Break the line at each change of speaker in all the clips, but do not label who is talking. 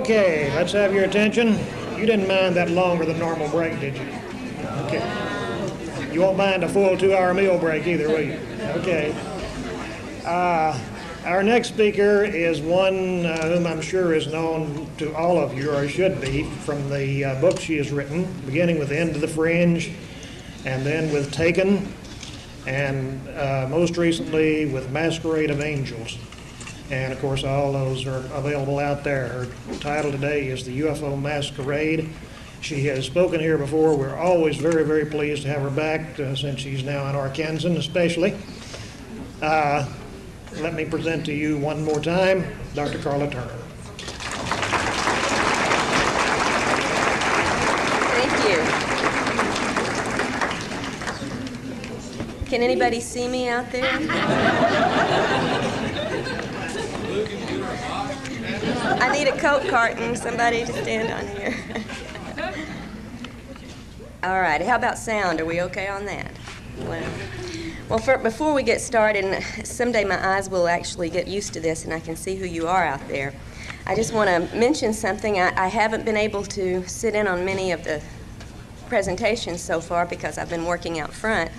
Okay, let's have your attention. You didn't mind that longer than normal break, did you? Okay. You won't mind a full 2-hour meal break either, will you? Okay. Our next speaker is one whom I'm sure is known to all of you, or should be, from the book she has written, beginning with End to the Fringe, and then with Taken, and most recently with Masquerade of Angels. And of course, all those are available out there. Her title today is The UFO Masquerade. She has spoken here before. We're always very, very pleased to have her back since she's now in Arkansas, especially. Let me present to you one more time, Dr. Karla Turner.
Thank you. Can anybody see me out there? I need a Coke carton, somebody to stand on here. All right, how about sound? Are we okay on that? Well, before we get started, and someday my eyes will actually get used to this and I can see who you are out there, I just want to mention something. I haven't been able to sit in on many of the presentations so far because I've been working out front.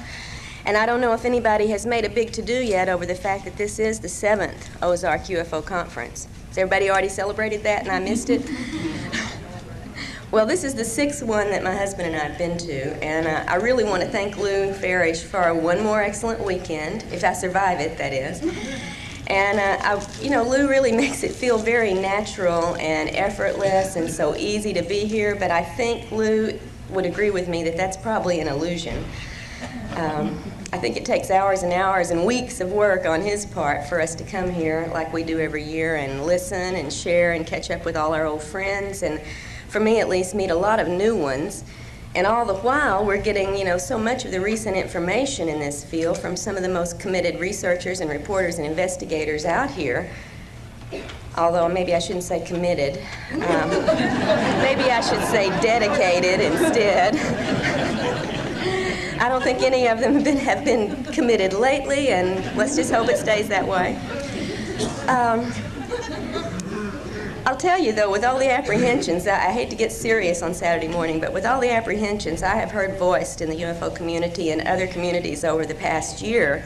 And I don't know if anybody has made a big to-do yet over the fact that this is the 7th Ozark UFO Conference. Has everybody already celebrated that and I missed it? Well, this is the 6th one that my husband and I have been to, and I really want to thank Lou Farish for one more excellent weekend, if I survive it, that is. And, Lou really makes it feel very natural and effortless and so easy to be here, but I think Lou would agree with me that that's probably an illusion. I think it takes hours and hours and weeks of work on his part for us to come here like we do every year and listen and share and catch up with all our old friends and, for me at least, meet a lot of new ones. And all the while, we're getting, so much of the recent information in this field from some of the most committed researchers and reporters and investigators out here. Although maybe I shouldn't say committed. Maybe I should say dedicated instead. I don't think any of them have been committed lately, and let's just hope it stays that way. I'll tell you, though, with all the apprehensions, I hate to get serious on Saturday morning, but with all the apprehensions I have heard voiced in the UFO community and other communities over the past year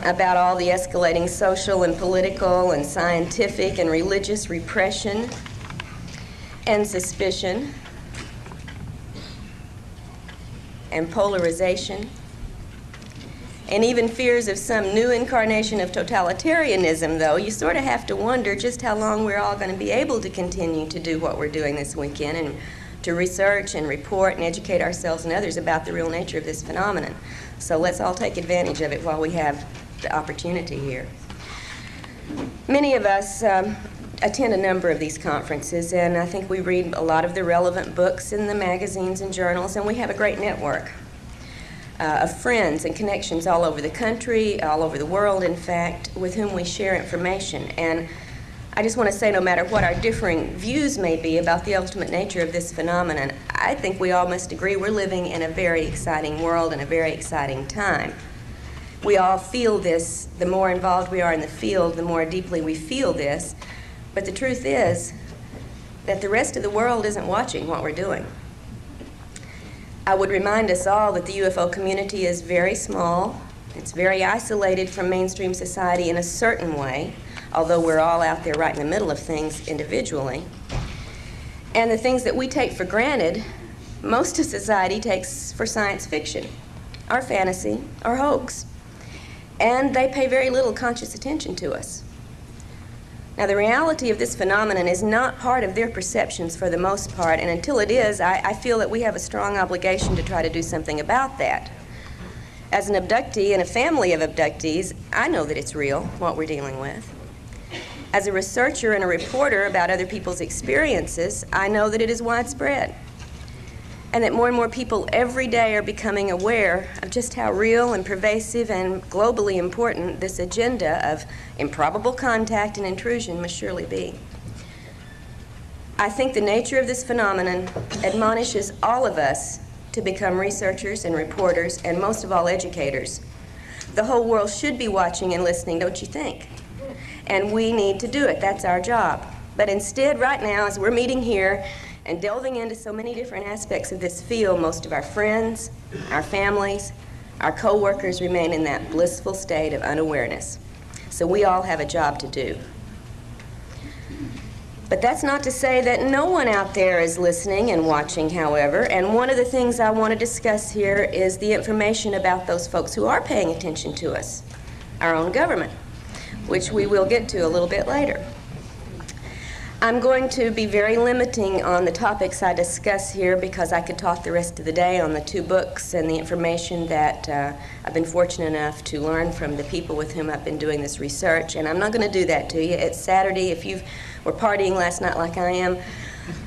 about all the escalating social and political and scientific and religious repression and suspicion and polarization, and even fears of some new incarnation of totalitarianism, though, you sort of have to wonder just how long we're all going to be able to continue to do what we're doing this weekend and to research and report and educate ourselves and others about the real nature of this phenomenon. So let's all take advantage of it while we have the opportunity here. Many of us attend a number of these conferences, and I think we read a lot of the relevant books in the magazines and journals, and we have a great network of friends and connections all over the country, all over the world, in fact, with whom we share information. And I just want to say, no matter what our differing views may be about the ultimate nature of this phenomenon, I think we all must agree we're living in a very exciting world and a very exciting time. We all feel this. The more involved we are in the field, the more deeply we feel this. But the truth is that the rest of the world isn't watching what we're doing. I would remind us all that the UFO community is very small. It's very isolated from mainstream society in a certain way, although we're all out there right in the middle of things individually. And the things that we take for granted, most of society takes for science fiction, or fantasy, or hoax. And they pay very little conscious attention to us. Now, the reality of this phenomenon is not part of their perceptions for the most part, and until it is, I feel that we have a strong obligation to try to do something about that. As an abductee and a family of abductees, I know that it's real, what we're dealing with. As a researcher and a reporter about other people's experiences, I know that it is widespread, and that more and more people every day are becoming aware of just how real and pervasive and globally important this agenda of improbable contact and intrusion must surely be. I think the nature of this phenomenon admonishes all of us to become researchers and reporters, and most of all, educators. The whole world should be watching and listening, don't you think? And we need to do it. That's our job. But instead, right now, as we're meeting here and delving into so many different aspects of this field, most of our friends, our families, our co-workers remain in that blissful state of unawareness. So we all have a job to do. But that's not to say that no one out there is listening and watching, however, and one of the things I want to discuss here is the information about those folks who are paying attention to us, our own government, which we will get to a little bit later. I'm going to be very limiting on the topics I discuss here because I could talk the rest of the day on the 2 books and the information that I've been fortunate enough to learn from the people with whom I've been doing this research, and I'm not going to do that to you. It's Saturday. If you were partying last night like I am,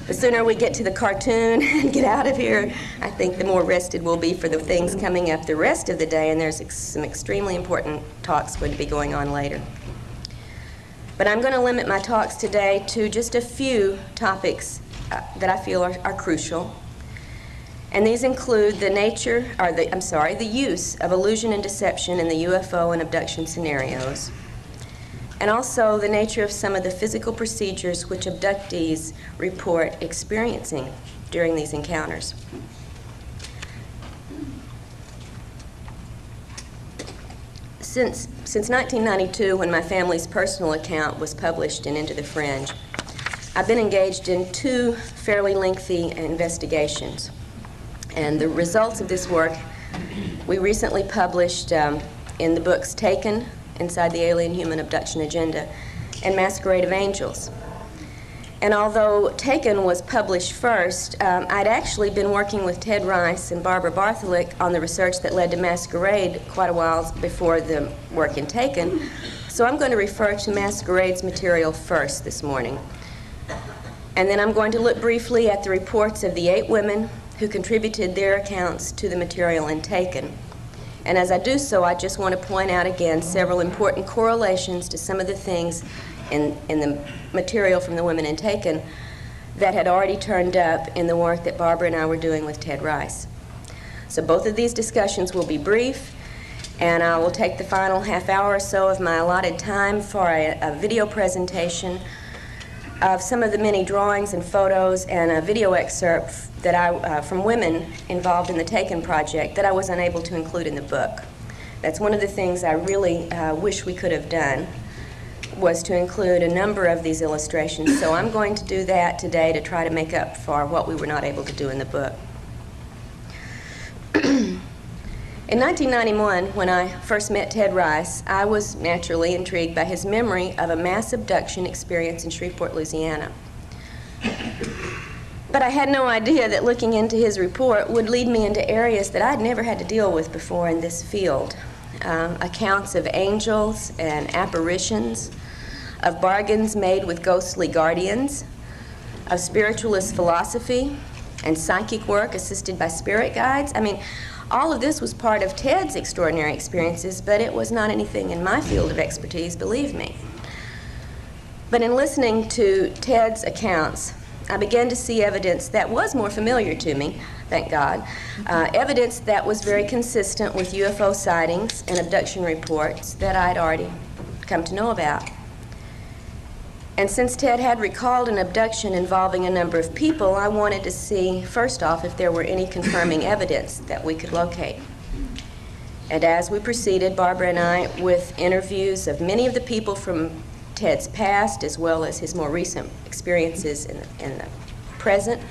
the sooner we get to the cartoon and get out of here, I think the more rested we'll be for the things coming up the rest of the day, and there's some extremely important talks going to be going on later. But I'm going to limit my talks today to just a few topics that I feel are crucial. And these include the use of illusion and deception in the UFO and abduction scenarios, and also the nature of some of the physical procedures which abductees report experiencing during these encounters. Since 1992, when my family's personal account was published in Into the Fringe, I've been engaged in 2 fairly lengthy investigations. And the results of this work we recently published in the books Taken, Inside the Alien Human Abduction Agenda, and Masquerade of Angels. And although Taken was published first, I'd actually been working with Ted Rice and Barbara Bartholick on the research that led to Masquerade quite a while before the work in Taken. So I'm going to refer to Masquerade's material first this morning. And then I'm going to look briefly at the reports of the 8 women who contributed their accounts to the material in Taken. And as I do so, I just want to point out again several important correlations to some of the things in the material from the women in Taken that had already turned up in the work that Barbara and I were doing with Ted Rice. So both of these discussions will be brief, and I will take the final half hour or so of my allotted time for a video presentation of some of the many drawings and photos and a video excerpt that from women involved in the Taken project that I was unable to include in the book. That's one of the things I really wish we could have done, was to include a number of these illustrations. So I'm going to do that today to try to make up for what we were not able to do in the book. In 1991, when I first met Ted Rice, I was naturally intrigued by his memory of a mass abduction experience in Shreveport, Louisiana. But I had no idea that looking into his report would lead me into areas that I'd never had to deal with before in this field. Accounts of angels and apparitions, of bargains made with ghostly guardians, of spiritualist philosophy and psychic work assisted by spirit guides. I mean, all of this was part of Ted's extraordinary experiences, but it was not anything in my field of expertise, believe me. But in listening to Ted's accounts, I began to see evidence that was more familiar to me, thank God, evidence that was very consistent with UFO sightings and abduction reports that I'd already come to know about. And since Ted had recalled an abduction involving a number of people, I wanted to see, first off, if there were any confirming evidence that we could locate. And as we proceeded, Barbara and I, with interviews of many of the people from Ted's past, as well as his more recent experiences in the present,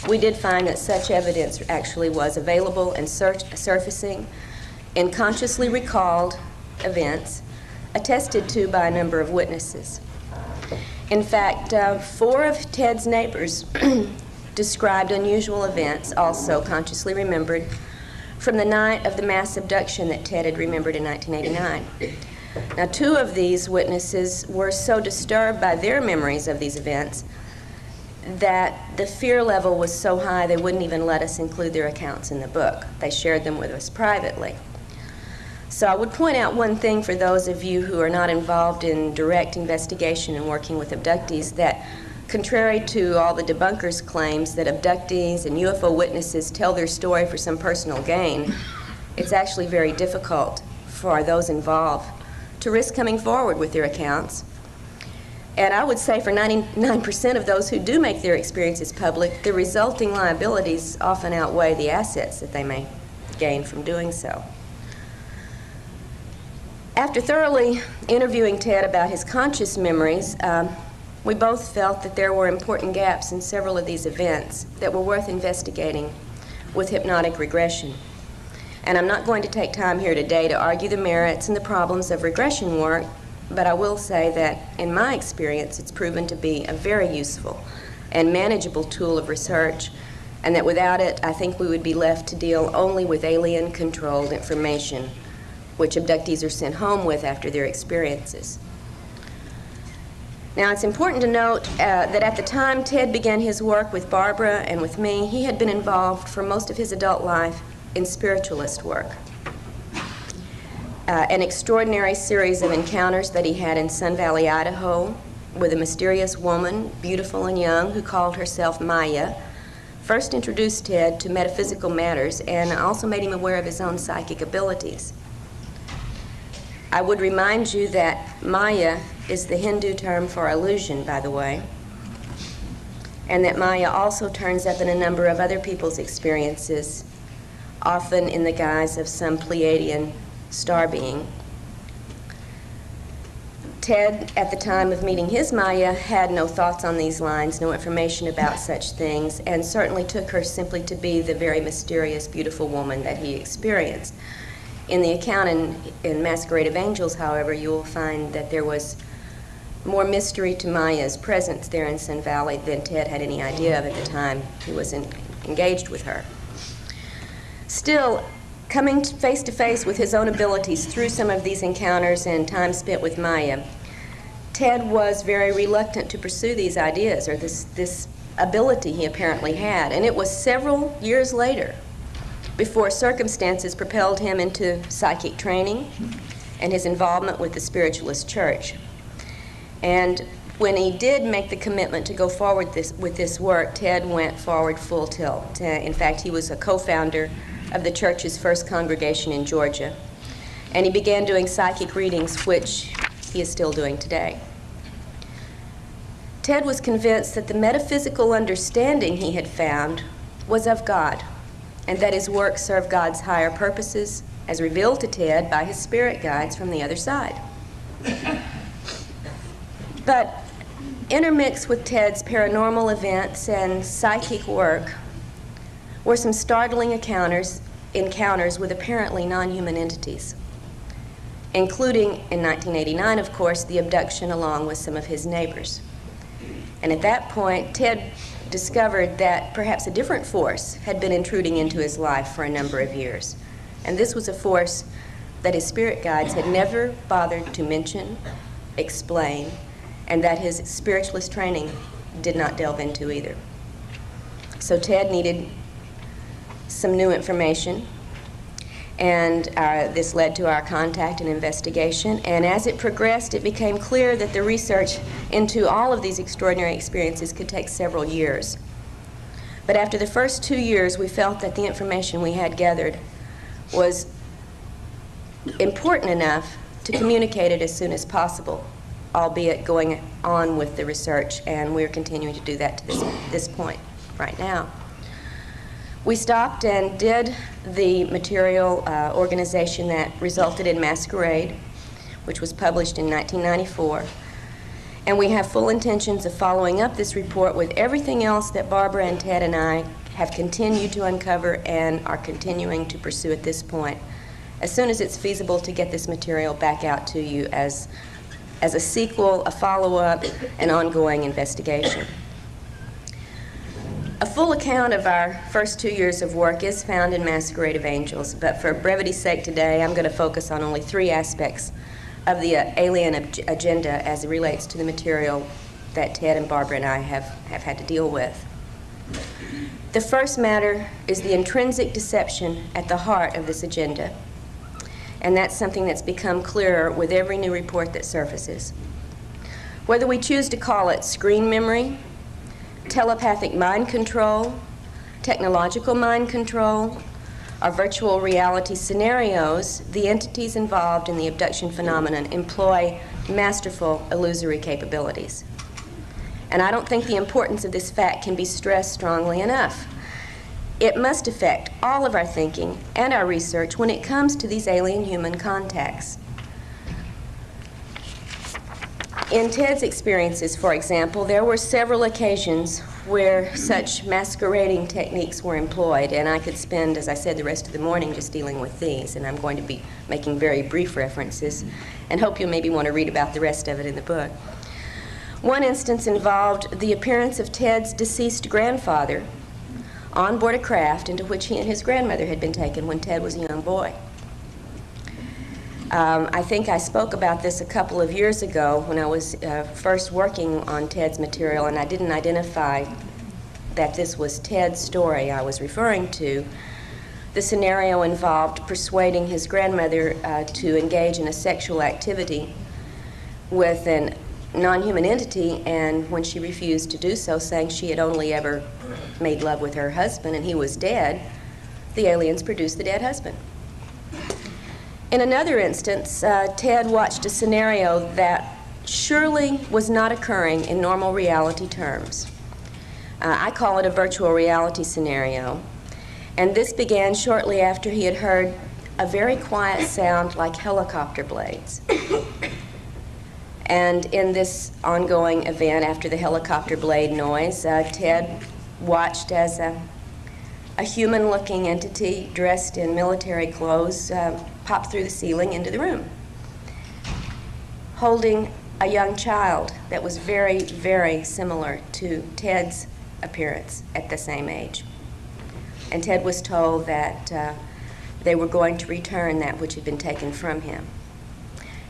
we did find that such evidence actually was available and surfacing in consciously recalled events attested to by a number of witnesses. In fact, 4 of Ted's neighbors described unusual events, also consciously remembered, from the night of the mass abduction that Ted had remembered in 1989. Now, 2 of these witnesses were so disturbed by their memories of these events that the fear level was so high they wouldn't even let us include their accounts in the book. They shared them with us privately. So I would point out one thing for those of you who are not involved in direct investigation and working with abductees, that contrary to all the debunkers' claims that abductees and UFO witnesses tell their story for some personal gain, it's actually very difficult for those involved to risk coming forward with their accounts. And I would say for 99% of those who do make their experiences public, the resulting liabilities often outweigh the assets that they may gain from doing so. After thoroughly interviewing Ted about his conscious memories, we both felt that there were important gaps in several of these events that were worth investigating with hypnotic regression. And I'm not going to take time here today to argue the merits and the problems of regression work, but I will say that, in my experience, it's proven to be a very useful and manageable tool of research, and that without it, I think we would be left to deal only with alien-controlled information, which abductees are sent home with after their experiences. Now, it's important to note that at the time Ted began his work with Barbara and with me, he had been involved for most of his adult life in spiritualist work. An extraordinary series of encounters that he had in Sun Valley, Idaho, with a mysterious woman, beautiful and young, who called herself Maya, first introduced Ted to metaphysical matters and also made him aware of his own psychic abilities. I would remind you that Maya is the Hindu term for illusion, by the way, and that Maya also turns up in a number of other people's experiences, often in the guise of some Pleiadian star being. Ted, at the time of meeting his Maya, had no thoughts on these lines, no information about such things, and certainly took her simply to be the very mysterious, beautiful woman that he experienced. In the account in Masquerade of Angels, however, you will find that there was more mystery to Maya's presence there in Sun Valley than Ted had any idea of at the time he was engaged with her. Still, coming face to face with his own abilities through some of these encounters and time spent with Maya, Ted was very reluctant to pursue these ideas or this ability he apparently had. And it was several years later before circumstances propelled him into psychic training and his involvement with the spiritualist church. And when he did make the commitment to go forward with this work, Ted went forward full tilt. In fact, he was a co-founder of the church's first congregation in Georgia. And he began doing psychic readings, which he is still doing today. Ted was convinced that the metaphysical understanding he had found was of God, and that his work served God's higher purposes, as revealed to Ted by his spirit guides from the other side. But intermixed with Ted's paranormal events and psychic work were some startling encounters with apparently non-human entities, including, in 1989, of course, the abduction along with some of his neighbors. And at that point, Ted discovered that perhaps a different force had been intruding into his life for a number of years. And this was a force that his spirit guides had never bothered to mention, explain, and that his spiritualist training did not delve into either. So Ted needed some new information, and this led to our contact and investigation. And as it progressed, it became clear that the research into all of these extraordinary experiences could take several years. But after the first 2 years, we felt that the information we had gathered was important enough to communicate it as soon as possible, albeit going on with the research, and we're continuing to do that to this point right now. We stopped and did the material organization that resulted in Masquerade, which was published in 1994. And we have full intentions of following up this report with everything else that Barbara and Ted and I have continued to uncover and are continuing to pursue at this point, as soon as it's feasible to get this material back out to you as a sequel, a follow-up, an ongoing investigation. A full account of our first 2 years of work is found in Masquerade of Angels, but for brevity's sake today, I'm going to focus on only 3 aspects of the alien agenda as it relates to the material that Ted and Barbara and I have had to deal with. The first matter is the intrinsic deception at the heart of this agenda, and that's something that's become clearer with every new report that surfaces. Whether we choose to call it screen memory, telepathic mind control, technological mind control, or virtual reality scenarios, the entities involved in the abduction phenomenon employ masterful illusory capabilities. And I don't think the importance of this fact can be stressed strongly enough. It must affect all of our thinking and our research when it comes to these alien-human contacts. In Ted's experiences, for example, there were several occasions where such masquerading techniques were employed, and I could spend, as I said, the rest of the morning just dealing with these, and I'm going to be making very brief references, and hope you'll maybe want to read about the rest of it in the book. One instance involved the appearance of Ted's deceased grandfather on board a craft into which he and his grandmother had been taken when Ted was a young boy. I think I spoke about this a couple of years ago when I was first working on Ted's material, and I didn't identify that this was Ted's story I was referring to. The scenario involved persuading his grandmother to engage in a sexual activity with a non-human entity, and when she refused to do so, saying she had only ever made love with her husband and he was dead, the aliens produced the dead husband. In another instance, Ted watched a scenario that surely was not occurring in normal reality terms. I call it a virtual reality scenario, and this began shortly after he had heard a very quiet sound like helicopter blades. And in this ongoing event, after the helicopter blade noise, Ted watched as a human-looking entity dressed in military clothes popped through the ceiling into the room, holding a young child that was very, very similar to Ted's appearance at the same age. And Ted was told that they were going to return that which had been taken from him.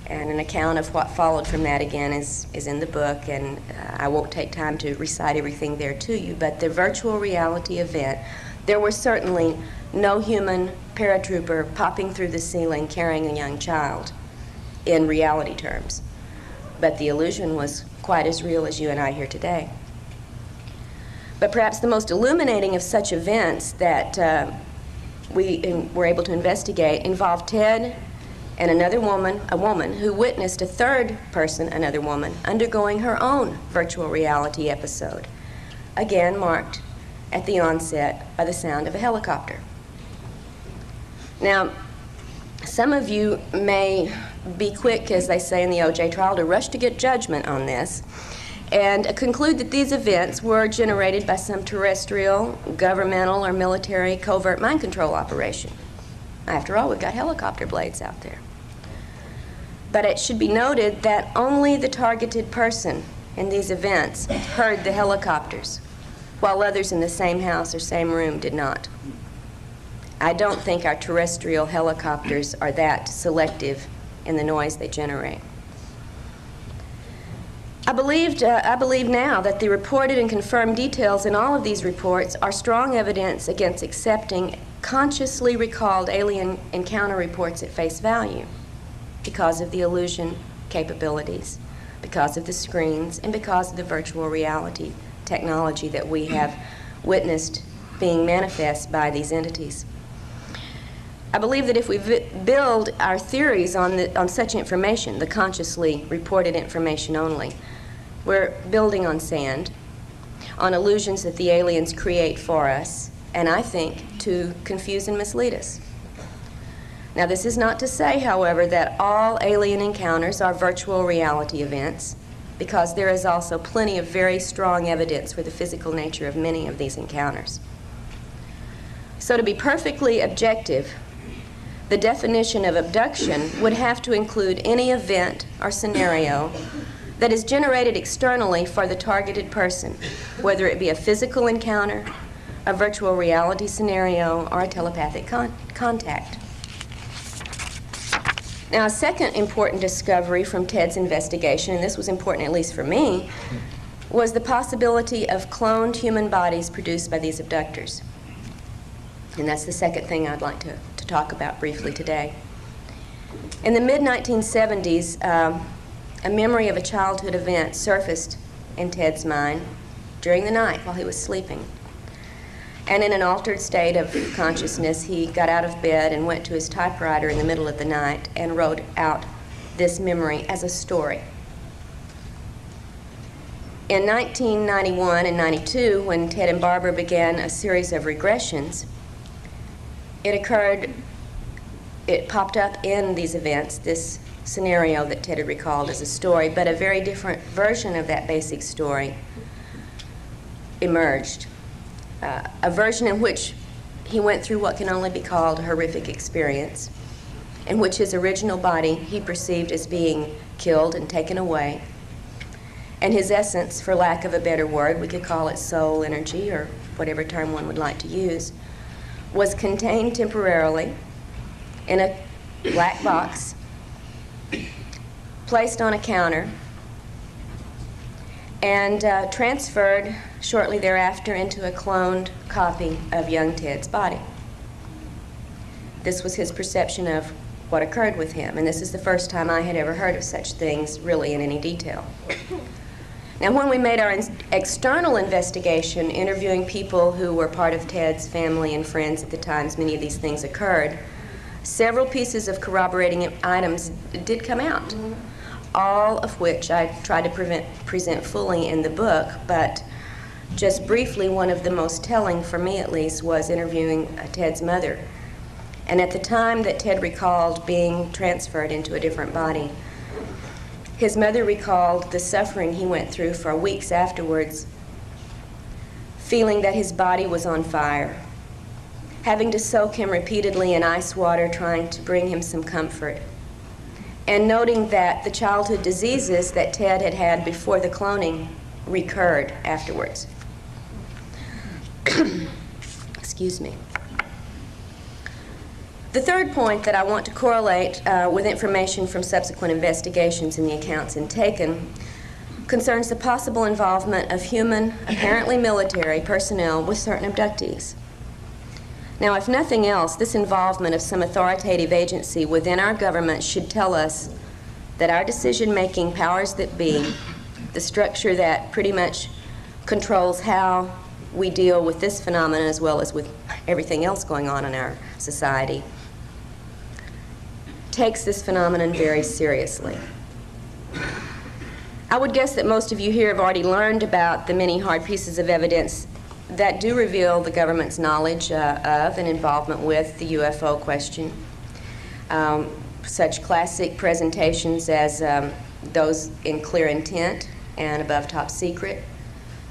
And an account of what followed from that, again, is in the book, and I won't take time to recite everything there to you, but the virtual reality event, there were certainly no human paratrooper popping through the ceiling carrying a young child in reality terms. But the illusion was quite as real as you and I here today. But perhaps the most illuminating of such events that we were able to investigate involved Ted and another woman, a woman who witnessed a third person, another woman, undergoing her own virtual reality episode, again marked at the onset by the sound of a helicopter. Now, some of you may be quick, as they say in the O.J. trial, to rush to get judgment on this and conclude that these events were generated by some terrestrial, governmental, or military covert mind control operation. After all, we've got helicopter blades out there. But it should be noted that only the targeted person in these events heard the helicopters, while others in the same house or same room did not. I don't think our terrestrial helicopters are that selective in the noise they generate. I believe now that the reported and confirmed details in all of these reports are strong evidence against accepting consciously recalled alien encounter reports at face value because of the illusion capabilities, because of the screens, and because of the virtual reality technology that we have witnessed being manifest by these entities. I believe that if we build our theories on such information, the consciously reported information only, we're building on sand, on illusions that the aliens create for us, and I think to confuse and mislead us. Now, this is not to say, however, that all alien encounters are virtual reality events, because there is also plenty of very strong evidence for the physical nature of many of these encounters. So to be perfectly objective, the definition of abduction would have to include any event or scenario that is generated externally for the targeted person, whether it be a physical encounter, a virtual reality scenario, or a telepathic contact. Now, a second important discovery from Ted's investigation, and this was important at least for me, was the possibility of cloned human bodies produced by these abductors. And that's the second thing I'd like to talk about briefly today. In the mid-1970s, a memory of a childhood event surfaced in Ted's mind during the night while he was sleeping. And in an altered state of consciousness, he got out of bed and went to his typewriter in the middle of the night and wrote out this memory as a story. In 1991 and 92, when Ted and Barbara began a series of regressions, it popped up in these events, this scenario that Ted had recalled as a story, but a very different version of that basic story emerged. A version in which he went through what can only be called a horrific experience, in which his original body he perceived as being killed and taken away, and his essence, for lack of a better word, we could call it soul, energy, or whatever term one would like to use, was contained temporarily in a black box, placed on a counter, and transferred shortly thereafter into a cloned copy of young Ted's body. This was his perception of what occurred with him, and this is the first time I had ever heard of such things really in any detail. Now, when we made our external investigation, interviewing people who were part of Ted's family and friends at the times many of these things occurred, several pieces of corroborating items did come out, all of which I tried to present fully in the book, but just briefly, one of the most telling, for me at least, was interviewing Ted's mother. And at the time that Ted recalled being transferred into a different body, his mother recalled the suffering he went through for weeks afterwards, feeling that his body was on fire, having to soak him repeatedly in ice water, trying to bring him some comfort, and noting that the childhood diseases that Ted had had before the cloning recurred afterwards. Excuse me. The third point that I want to correlate with information from subsequent investigations in the accounts in Taken concerns the possible involvement of human, apparently military, personnel with certain abductees. Now, if nothing else, this involvement of some authoritative agency within our government should tell us that our decision-making powers that be, the structure that pretty much controls how we deal with this phenomenon as well as with everything else going on in our society, takes this phenomenon very seriously. I would guess that most of you here have already learned about the many hard pieces of evidence that do reveal the government's knowledge of and involvement with the UFO question. Such classic presentations as those in Clear Intent and Above Top Secret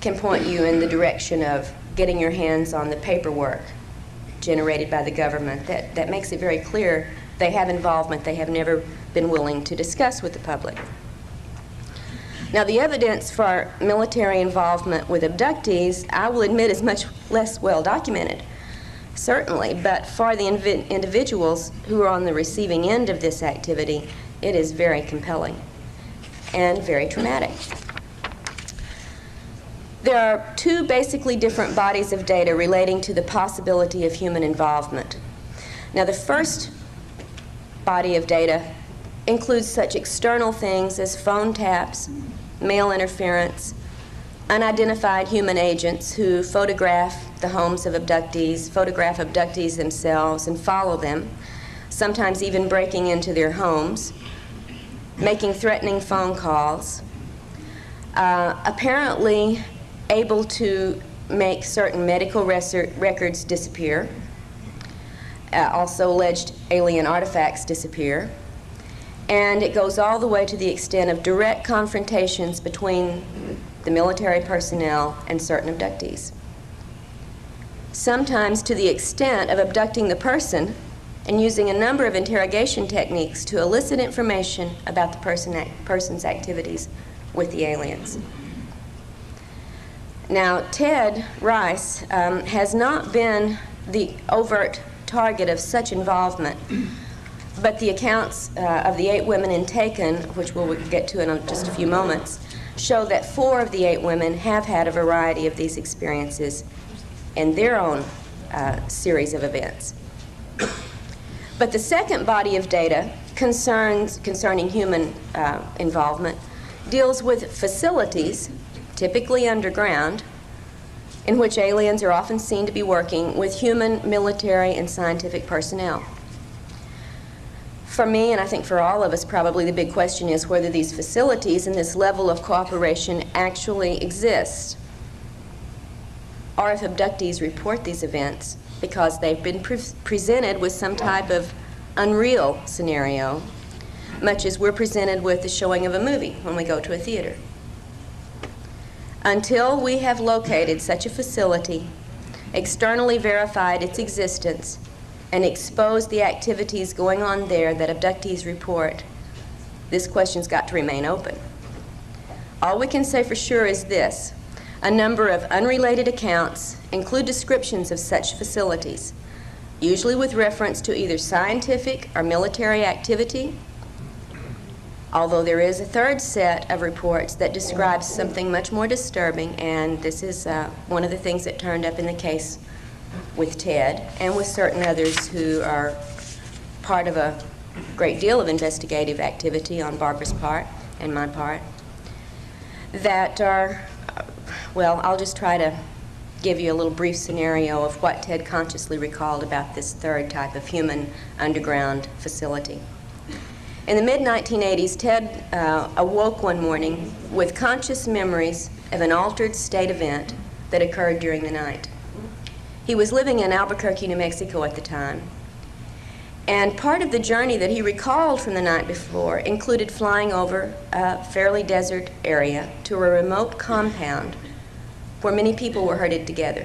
can point you in the direction of getting your hands on the paperwork generated by the government that makes it very clear they have involvement they have never been willing to discuss with the public. Now, the evidence for our military involvement with abductees, I will admit, is much less well documented, certainly, but for the individuals who are on the receiving end of this activity, it is very compelling and very traumatic. There are two basically different bodies of data relating to the possibility of human involvement. Now, the first body of data includes such external things as phone taps, mail interference, unidentified human agents who photograph the homes of abductees, photograph abductees themselves and follow them, sometimes even breaking into their homes, making threatening phone calls, apparently able to make certain medical records disappear, also alleged alien artifacts disappear, and it goes all the way to the extent of direct confrontations between the military personnel and certain abductees. Sometimes to the extent of abducting the person and using a number of interrogation techniques to elicit information about the person's activities with the aliens. Now, Ted Rice has not been the overt target of such involvement, but the accounts of the 8 women in Taken, which we'll get to in just a few moments, show that 4 of the 8 women have had a variety of these experiences in their own series of events. But the second body of data concerning human involvement deals with facilities, typically underground, in which aliens are often seen to be working with human, military, and scientific personnel. For me, and I think for all of us, probably the big question is whether these facilities and this level of cooperation actually exist, or if abductees report these events because they've been presented with some type of unreal scenario, much as we're presented with the showing of a movie when we go to a theater. Until we have located such a facility, externally verified its existence, and exposed the activities going on there that abductees report, this question's got to remain open. All we can say for sure is this: a number of unrelated accounts include descriptions of such facilities, usually with reference to either scientific or military activity, although there is a third set of reports that describes something much more disturbing, and this is one of the things that turned up in the case with Ted and with certain others who are part of a great deal of investigative activity on Barbara's part and my part, that are, well, I'll just try to give you a little brief scenario of what Ted consciously recalled about this third type of human underground facility. In the mid-1980s, Ted awoke one morning with conscious memories of an altered state event that occurred during the night. He was living in Albuquerque, New Mexico at the time, and part of the journey that he recalled from the night before included flying over a fairly desert area to a remote compound where many people were herded together.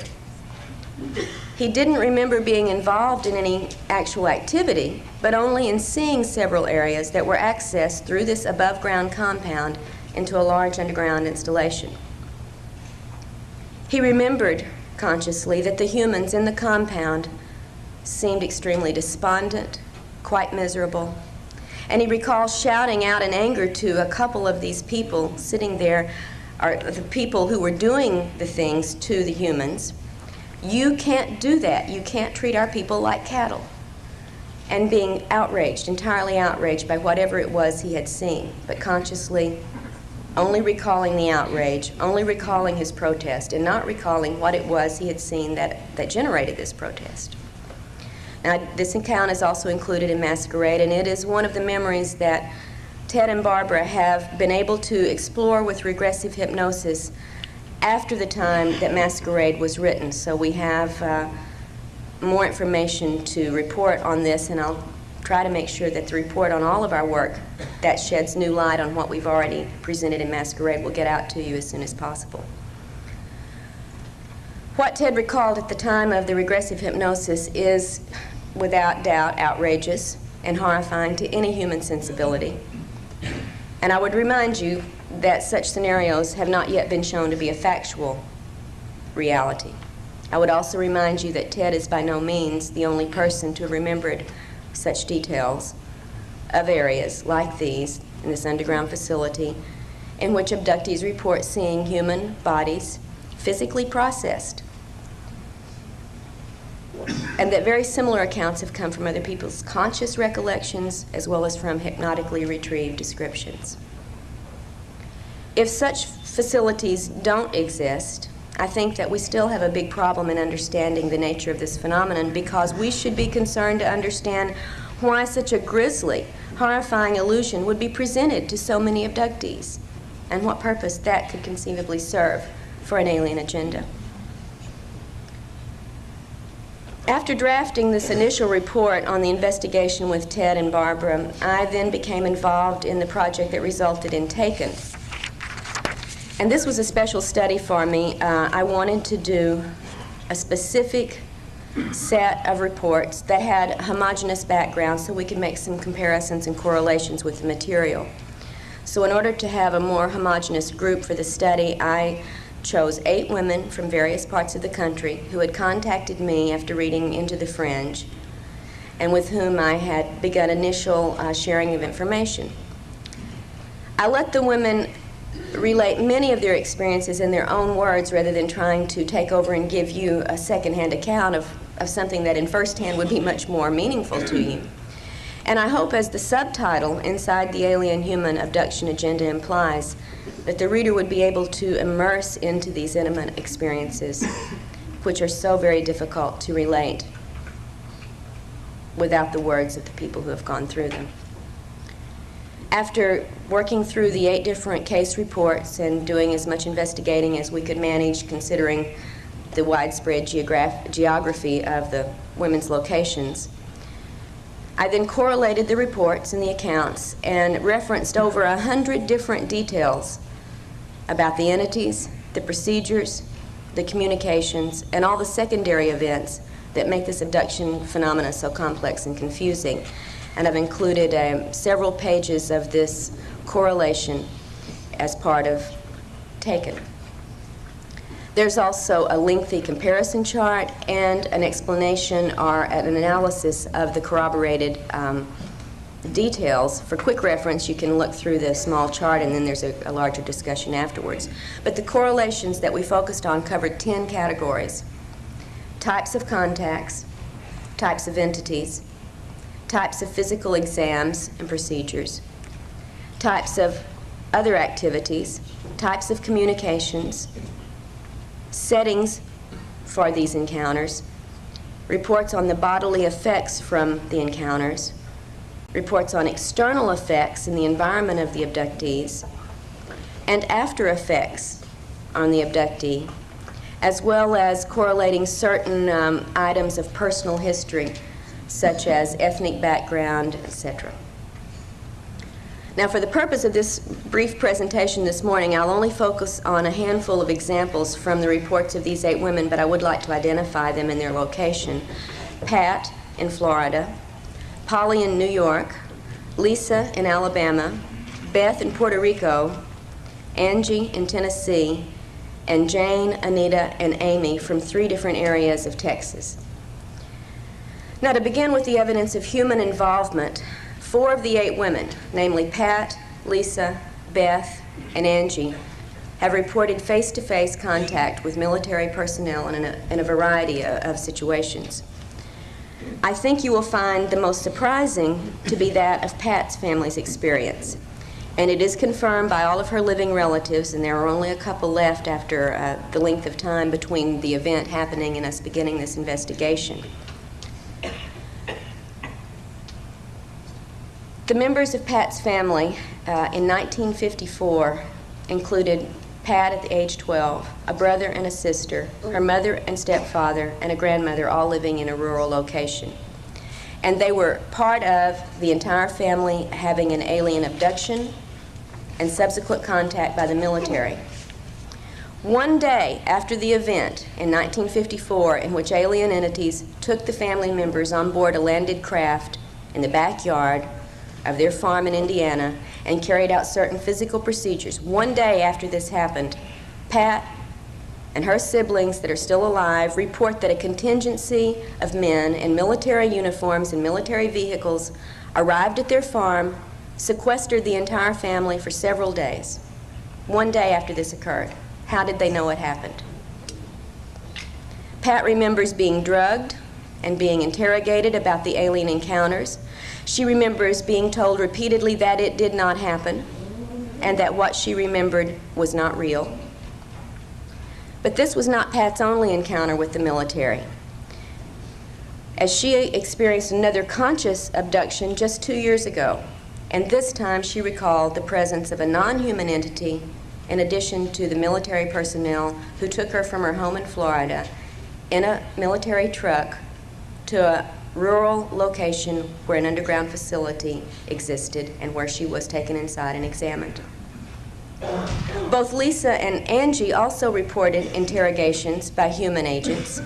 He didn't remember being involved in any actual activity, but only in seeing several areas that were accessed through this above-ground compound into a large underground installation. He remembered consciously that the humans in the compound seemed extremely despondent, quite miserable, and he recalls shouting out in anger to a couple of these people sitting there, or the people who were doing the things to the humans, "You can't do that. You can't treat our people like cattle." And being outraged, entirely outraged by whatever it was he had seen, but consciously only recalling the outrage, only recalling his protest, and not recalling what it was he had seen that generated this protest. Now, this account is also included in Masquerade, and it is one of the memories that Ted and Barbara have been able to explore with regressive hypnosis after the time that Masquerade was written. So we have more information to report on this, and I'll try to make sure that the report on all of our work that sheds new light on what we've already presented in Masquerade will get out to you as soon as possible. What Ted recalled at the time of the regressive hypnosis is, without doubt, outrageous and horrifying to any human sensibility. And I would remind you that such scenarios have not yet been shown to be a factual reality. I would also remind you that Ted is by no means the only person to have remembered such details of areas like these in this underground facility in which abductees report seeing human bodies physically processed, and that very similar accounts have come from other people's conscious recollections as well as from hypnotically retrieved descriptions. If such facilities don't exist, I think that we still have a big problem in understanding the nature of this phenomenon, because we should be concerned to understand why such a grisly, horrifying illusion would be presented to so many abductees, and what purpose that could conceivably serve for an alien agenda. After drafting this initial report on the investigation with Ted and Barbara, I then became involved in the project that resulted in Taken. And this was a special study for me. I wanted to do a specific set of reports that had homogeneous backgrounds so we could make some comparisons and correlations with the material. So in order to have a more homogeneous group for the study, I chose 8 women from various parts of the country who had contacted me after reading Into the Fringe, and with whom I had begun initial sharing of information. I let the women relate many of their experiences in their own words rather than trying to take over and give you a second-hand account of something that in first hand would be much more meaningful to you. And I hope, as the subtitle, Inside the Alien Human Abduction Agenda, implies, that the reader would be able to immerse into these intimate experiences, which are so very difficult to relate without the words of the people who have gone through them. After working through the 8 different case reports and doing as much investigating as we could manage, considering the widespread geography of the women's locations, I then correlated the reports and the accounts and referenced over 100 different details about the entities, the procedures, the communications, and all the secondary events that make this abduction phenomena so complex and confusing. And I've included several pages of this correlation as part of Taken. There's also a lengthy comparison chart and an explanation or an analysis of the corroborated details. For quick reference, you can look through the small chart, and then there's a larger discussion afterwards. But the correlations that we focused on covered 10 categories: types of contacts, types of entities, types of physical exams and procedures, types of other activities, types of communications, settings for these encounters, reports on the bodily effects from the encounters, reports on external effects in the environment of the abductees, and after effects on the abductee, as well as correlating certain items of personal history, such as ethnic background, etc. Now, for the purpose of this brief presentation this morning, I'll only focus on a handful of examples from the reports of these 8 women, but I would like to identify them in their location. Pat in Florida, Polly in New York, Lisa in Alabama, Beth in Puerto Rico, Angie in Tennessee, and Jane, Anita, and Amy from 3 different areas of Texas. Now, to begin with the evidence of human involvement, 4 of the 8 women, namely Pat, Lisa, Beth, and Angie, have reported face-to-face contact with military personnel in a variety of situations. I think you will find the most surprising to be that of Pat's family's experience. And it is confirmed by all of her living relatives, and there are only a couple left after the length of time between the event happening and us beginning this investigation. The members of Pat's family in 1954 included Pat at the age 12, a brother and a sister, her mother and stepfather, and a grandmother, all living in a rural location. And they were part of the entire family having an alien abduction and subsequent contact by the military. One day after the event in 1954, in which alien entities took the family members on board a landed craft in the backyard of their farm in Indiana and carried out certain physical procedures, one day after this happened, Pat and her siblings that are still alive report that a contingency of men in military uniforms and military vehicles arrived at their farm, sequestered the entire family for several days. One day after this occurred. How did they know it happened? Pat remembers being drugged and being interrogated about the alien encounters. She remembers being told repeatedly that it did not happen and that what she remembered was not real. But this was not Pat's only encounter with the military, as she experienced another conscious abduction just 2 years ago, and this time she recalled the presence of a non-human entity in addition to the military personnel who took her from her home in Florida in a military truck to a rural location where an underground facility existed and where she was taken inside and examined. Both Lisa and Angie also reported interrogations by human agents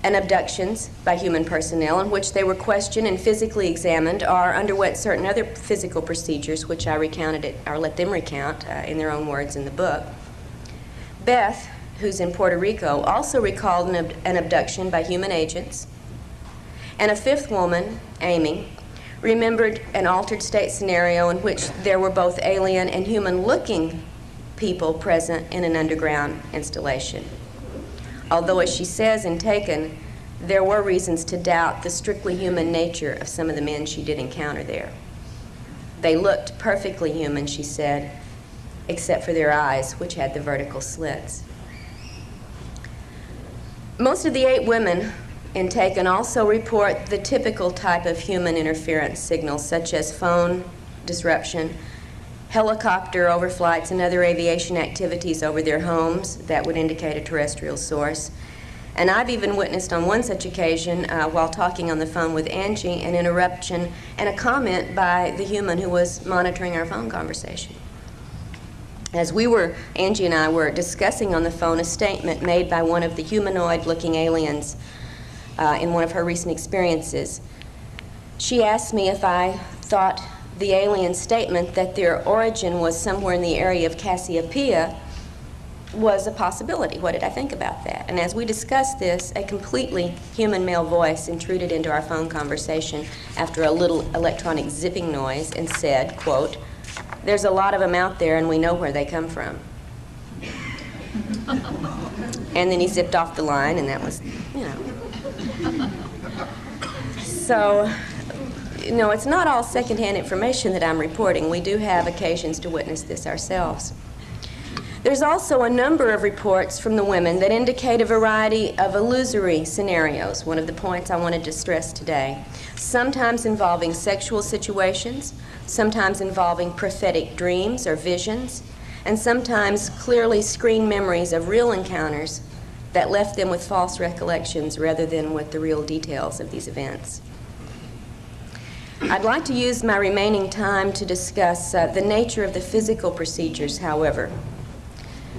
and abductions by human personnel in which they were questioned and physically examined or underwent certain other physical procedures, which I recounted or let them recount in their own words in the book. Beth, who's in Puerto Rico, also recalled an abduction by human agents. And a 5th woman, Amy, remembered an altered state scenario in which there were both alien and human-looking people present in an underground installation. Although, as she says in Taken, there were reasons to doubt the strictly human nature of some of the men she did encounter there. They looked perfectly human, she said, except for their eyes, which had the vertical slits. Most of the 8 women in Taken also report the typical type of human interference signals, such as phone disruption, helicopter overflights, and other aviation activities over their homes that would indicate a terrestrial source. And I've even witnessed on one such occasion, while talking on the phone with Angie, an interruption and a comment by the human who was monitoring our phone conversation. As Angie and I were discussing on the phone a statement made by one of the humanoid-looking aliens in one of her recent experiences, she asked me if I thought the alien statement that their origin was somewhere in the area of Cassiopeia was a possibility. What did I think about that? And as we discussed this, a completely human male voice intruded into our phone conversation after a little electronic zipping noise and said, quote, "There's a lot of them out there and we know where they come from." And then he zipped off the line, and that was, So, it's not all secondhand information that I'm reporting. We do have occasions to witness this ourselves. There's also a number of reports from the women that indicate a variety of illusory scenarios, one of the points I wanted to stress today, sometimes involving sexual situations, sometimes involving prophetic dreams or visions, and sometimes clearly screened memories of real encounters that left them with false recollections rather than with the real details of these events. I'd like to use my remaining time to discuss the nature of the physical procedures, however,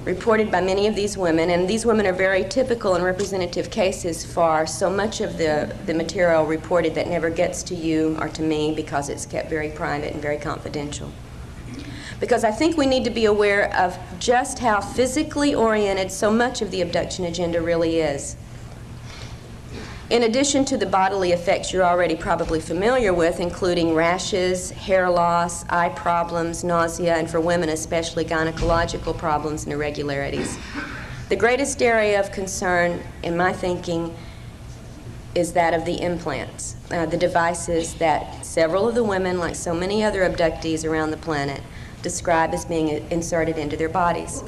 reported by many of these women, and these women are very typical and representative cases for so much of the material reported that never gets to you or to me because it's kept very private and very confidential. Because I think we need to be aware of just how physically oriented so much of the abduction agenda really is. In addition to the bodily effects you're already probably familiar with, including rashes, hair loss, eye problems, nausea, and for women especially gynecological problems and irregularities, the greatest area of concern, in my thinking, is that of the implants, the devices that several of the women, like so many other abductees around the planet, describe as being inserted into their bodies.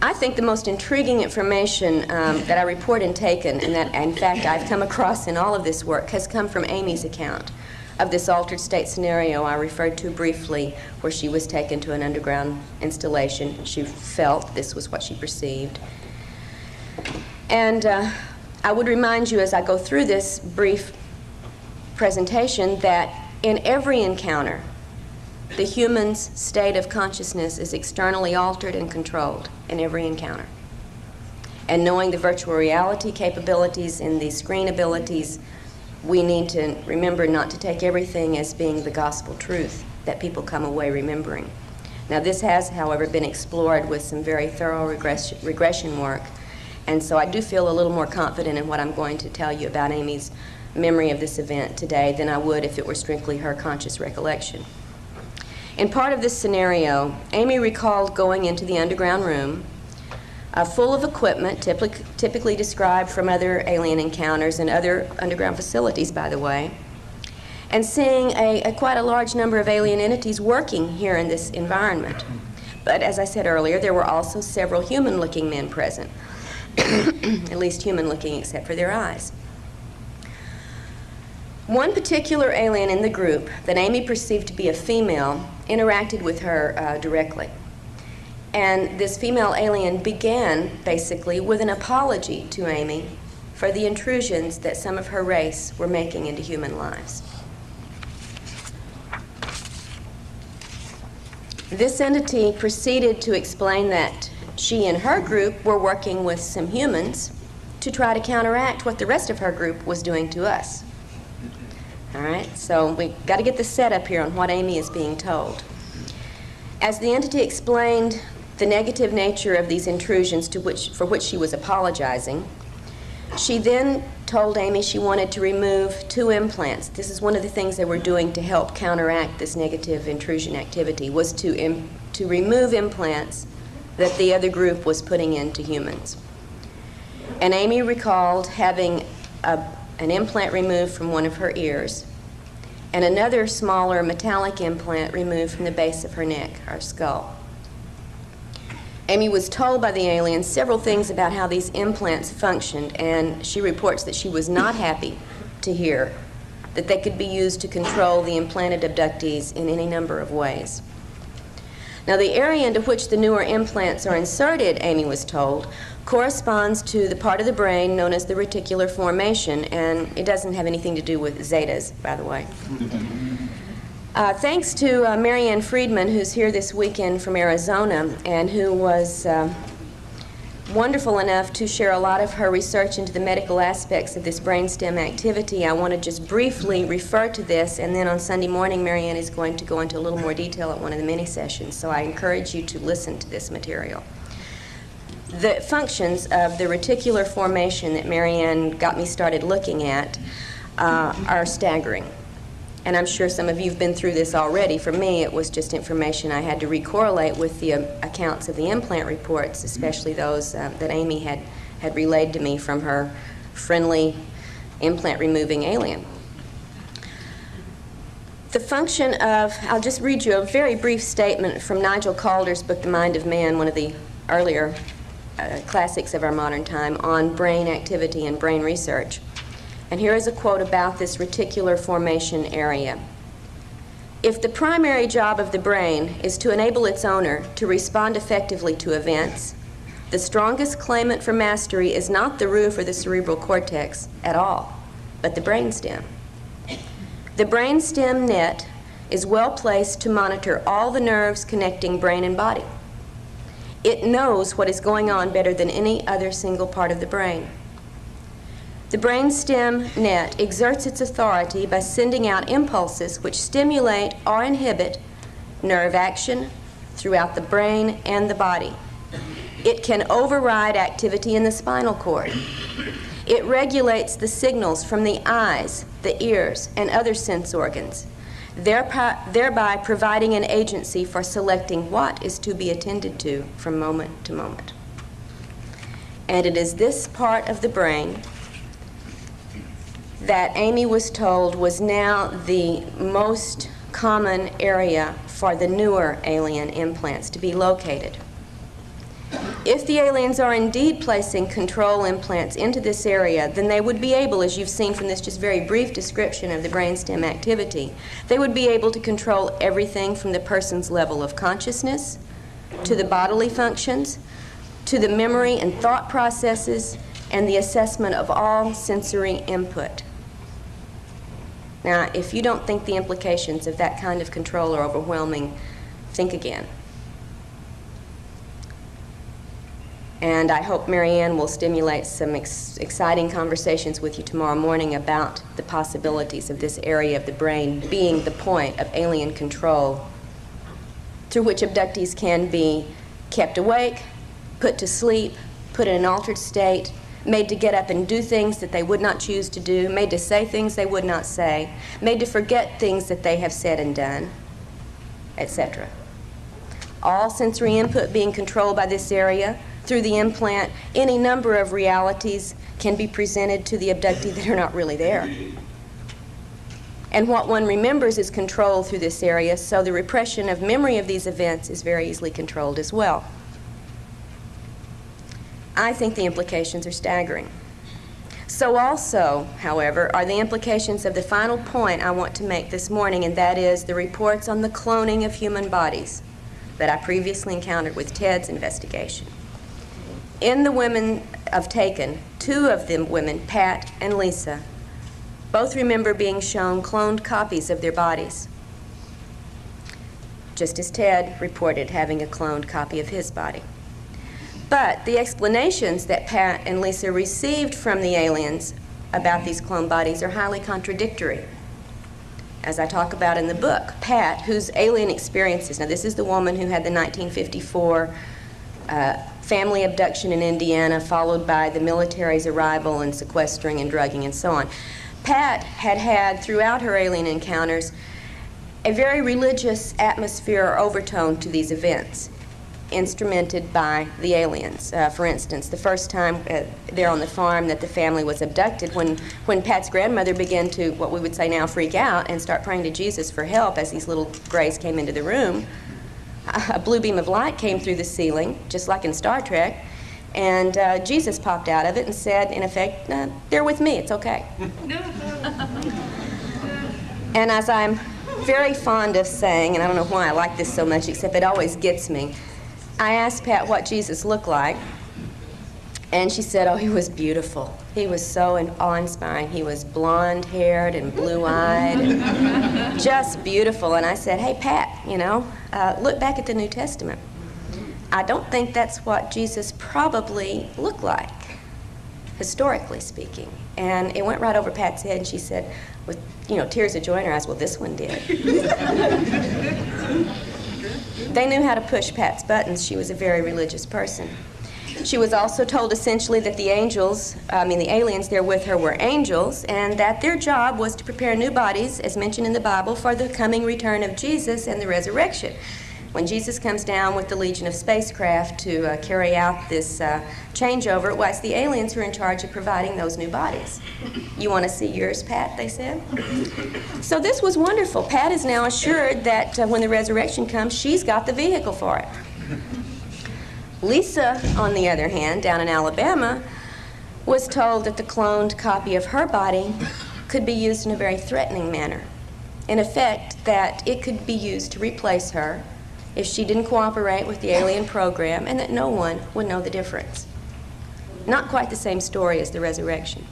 I think the most intriguing information that I report in Taken, and that in fact I've come across in all of this work, has come from Amy's account of this altered state scenario I referred to briefly, where she was taken to an underground installation. She felt this was what she perceived. And I would remind you as I go through this brief presentation that in every encounter, the human's state of consciousness is externally altered and controlled in every encounter. And knowing the virtual reality capabilities and the screen abilities, we need to remember not to take everything as being the gospel truth that people come away remembering. Now this has, however, been explored with some very thorough regression work, and so I do feel a little more confident in what I'm going to tell you about Amy's memory of this event today than I would if it were strictly her conscious recollection. In part of this scenario, Amy recalled going into the underground room, full of equipment, typically described from other alien encounters and other underground facilities, by the way, and seeing quite a large number of alien entities working here in this environment. But as I said earlier, there were also several human-looking men present, at least human-looking except for their eyes. One particular alien in the group that Amy perceived to be a female interacted with her directly. And this female alien began, basically, with an apology to Amy for the intrusions that some of her race were making into human lives. This entity proceeded to explain that she and her group were working with some humans to try to counteract what the rest of her group was doing to us. All right, so we got to get the setup here on what Amy is being told. As the entity explained the negative nature of these intrusions for which she was apologizing, she then told Amy she wanted to remove 2 implants. This is one of the things they were doing to help counteract this negative intrusion activity, was to remove implants that the other group was putting into humans. And Amy recalled having an implant removed from one of her ears and another smaller metallic implant removed from the base of her neck, or skull. Amy was told by the aliens several things about how these implants functioned, and she reports that she was not happy to hear that they could be used to control the implanted abductees in any number of ways. Now, the area into which the newer implants are inserted, Amy was told, corresponds to the part of the brain known as the reticular formation, and it doesn't have anything to do with zetas, by the way. Thanks to Marianne Friedman, who's here this weekend from Arizona, and who was wonderful enough to share a lot of her research into the medical aspects of this brainstem activity, I want to just briefly refer to this, and then on Sunday morning, Marianne is going to go into a little more detail at one of the mini sessions, so I encourage you to listen to this material. The functions of the reticular formation that Marianne got me started looking at are staggering. And I'm sure some of you have been through this already. For me, it was just information I had to recorrelate with the accounts of the implant reports, especially those that Amy had relayed to me from her friendly implant-removing alien. The function of, I'll just read you a very brief statement from Nigel Calder's book, The Mind of Man, one of the earlier classics of our modern time, on brain activity and brain research. And here is a quote about this reticular formation area. If the primary job of the brain is to enable its owner to respond effectively to events, the strongest claimant for mastery is not the roof or the cerebral cortex at all, but the brainstem. The brainstem net is well placed to monitor all the nerves connecting brain and body. It knows what is going on better than any other single part of the brain. The brainstem net exerts its authority by sending out impulses which stimulate or inhibit nerve action throughout the brain and the body. It can override activity in the spinal cord. It regulates the signals from the eyes, the ears, and other sense organs, thereby providing an agency for selecting what is to be attended to from moment to moment. And it is this part of the brain that Amy was told was now the most common area for the newer alien implants to be located. If the aliens are indeed placing control implants into this area, then they would be able, as you've seen from this just very brief description of the brainstem activity, they would be able to control everything from the person's level of consciousness, to the bodily functions, to the memory and thought processes, and the assessment of all sensory input. Now, if you don't think the implications of that kind of control are overwhelming, think again. And I hope Marianne will stimulate some exciting conversations with you tomorrow morning about the possibilities of this area of the brain being the point of alien control through which abductees can be kept awake, put to sleep, put in an altered state, made to get up and do things that they would not choose to do, made to say things they would not say, made to forget things that they have said and done, etc. All sensory input being controlled by this area. Through the implant, any number of realities can be presented to the abductee that are not really there. And what one remembers is controlled through this area, so the repression of memory of these events is very easily controlled as well. I think the implications are staggering. So also, however, are the implications of the final point I want to make this morning, and that is the reports on the cloning of human bodies that I previously encountered with Ted's investigation. In the women of Taken, two of the women, Pat and Lisa, both remember being shown cloned copies of their bodies, just as Ted reported having a cloned copy of his body. But the explanations that Pat and Lisa received from the aliens about these cloned bodies are highly contradictory. As I talk about in the book, Pat, whose alien experiences, now this is the woman who had the 1954 family abduction in Indiana, followed by the military's arrival and sequestering and drugging and so on. Pat had had, throughout her alien encounters, a very religious atmosphere or overtone to these events. instrumented by the aliens. For instance, the first time there on the farm that the family was abducted, when Pat's grandmother began to, what we would say now, freak out and start praying to Jesus for help as these little grays came into the room, a blue beam of light came through the ceiling, just like in Star Trek, and Jesus popped out of it and said, in effect, they're with me, it's okay. And as I'm very fond of saying, and I don't know why I like this so much, except it always gets me, I asked Pat what Jesus looked like, and she said, oh, he was beautiful. He was so awe-inspiring. He was blonde-haired and blue-eyed, and just beautiful. And I said, hey, Pat, you know, look back at the New Testament. I don't think that's what Jesus probably looked like, historically speaking. And it went right over Pat's head, and she said, with, you know, tears of joy in her eyes, well, this one did. They knew how to push Pat's buttons. She was a very religious person. She was also told essentially that the aliens there with her were angels, and that their job was to prepare new bodies, as mentioned in the Bible, for the coming return of Jesus and the resurrection. When Jesus comes down with the legion of spacecraft to carry out this changeover, it was the aliens who are in charge of providing those new bodies. You want to see yours, Pat, they said? So this was wonderful. Pat is now assured that when the resurrection comes, she's got the vehicle for it. Lisa, on the other hand, down in Alabama, was told that the cloned copy of her body could be used in a very threatening manner. In effect, that it could be used to replace her if she didn't cooperate with the alien program, and that no one would know the difference. Not quite the same story as the resurrection.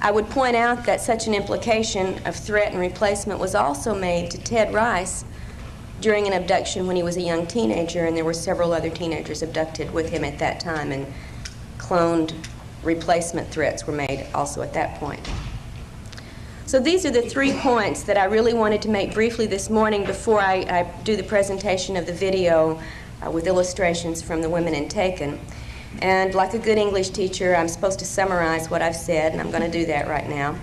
I would point out that such an implication of threat and replacement was also made to Ted Rice during an abduction when he was a young teenager, and there were several other teenagers abducted with him at that time, and cloned replacement threats were made also at that point. So these are the 3 points that I really wanted to make briefly this morning before I do the presentation of the video with illustrations from the women in Taken. And like a good English teacher, I'm supposed to summarize what I've said, and I'm going to do that right now.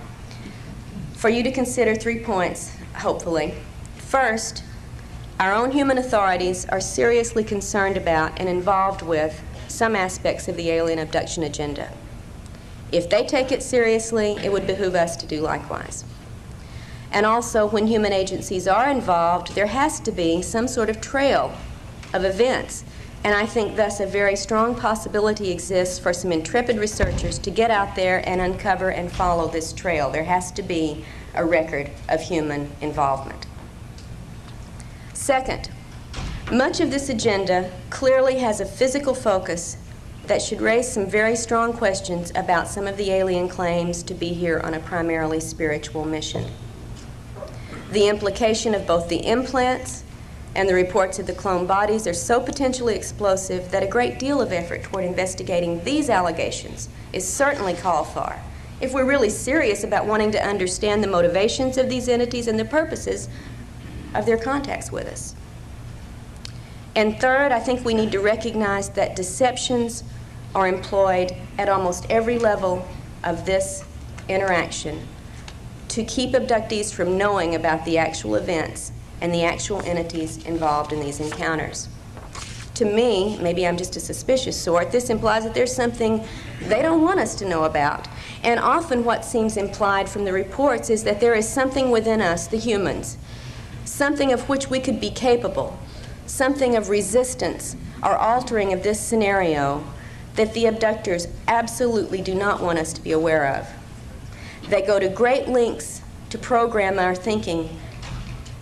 For you to consider 3 points, hopefully. First, our own human authorities are seriously concerned about and involved with some aspects of the alien abduction agenda. If they take it seriously, it would behoove us to do likewise. And also, when human agencies are involved, there has to be some sort of trail of events. And I think thus a very strong possibility exists for some intrepid researchers to get out there and uncover and follow this trail. There has to be a record of human involvement. Second, much of this agenda clearly has a physical focus that should raise some very strong questions about some of the alien claims to be here on a primarily spiritual mission. The implication of both the implants and the reports of the cloned bodies are so potentially explosive that a great deal of effort toward investigating these allegations is certainly called for if we're really serious about wanting to understand the motivations of these entities and the purposes of their contacts with us. And third, I think we need to recognize that deceptions are employed at almost every level of this interaction to keep abductees from knowing about the actual events and the actual entities involved in these encounters. To me, maybe I'm just a suspicious sort, this implies that there's something they don't want us to know about. And often what seems implied from the reports is that there is something within us, the humans, something of which we could be capable, something of resistance or altering of this scenario that the abductors absolutely do not want us to be aware of. They go to great lengths to program our thinking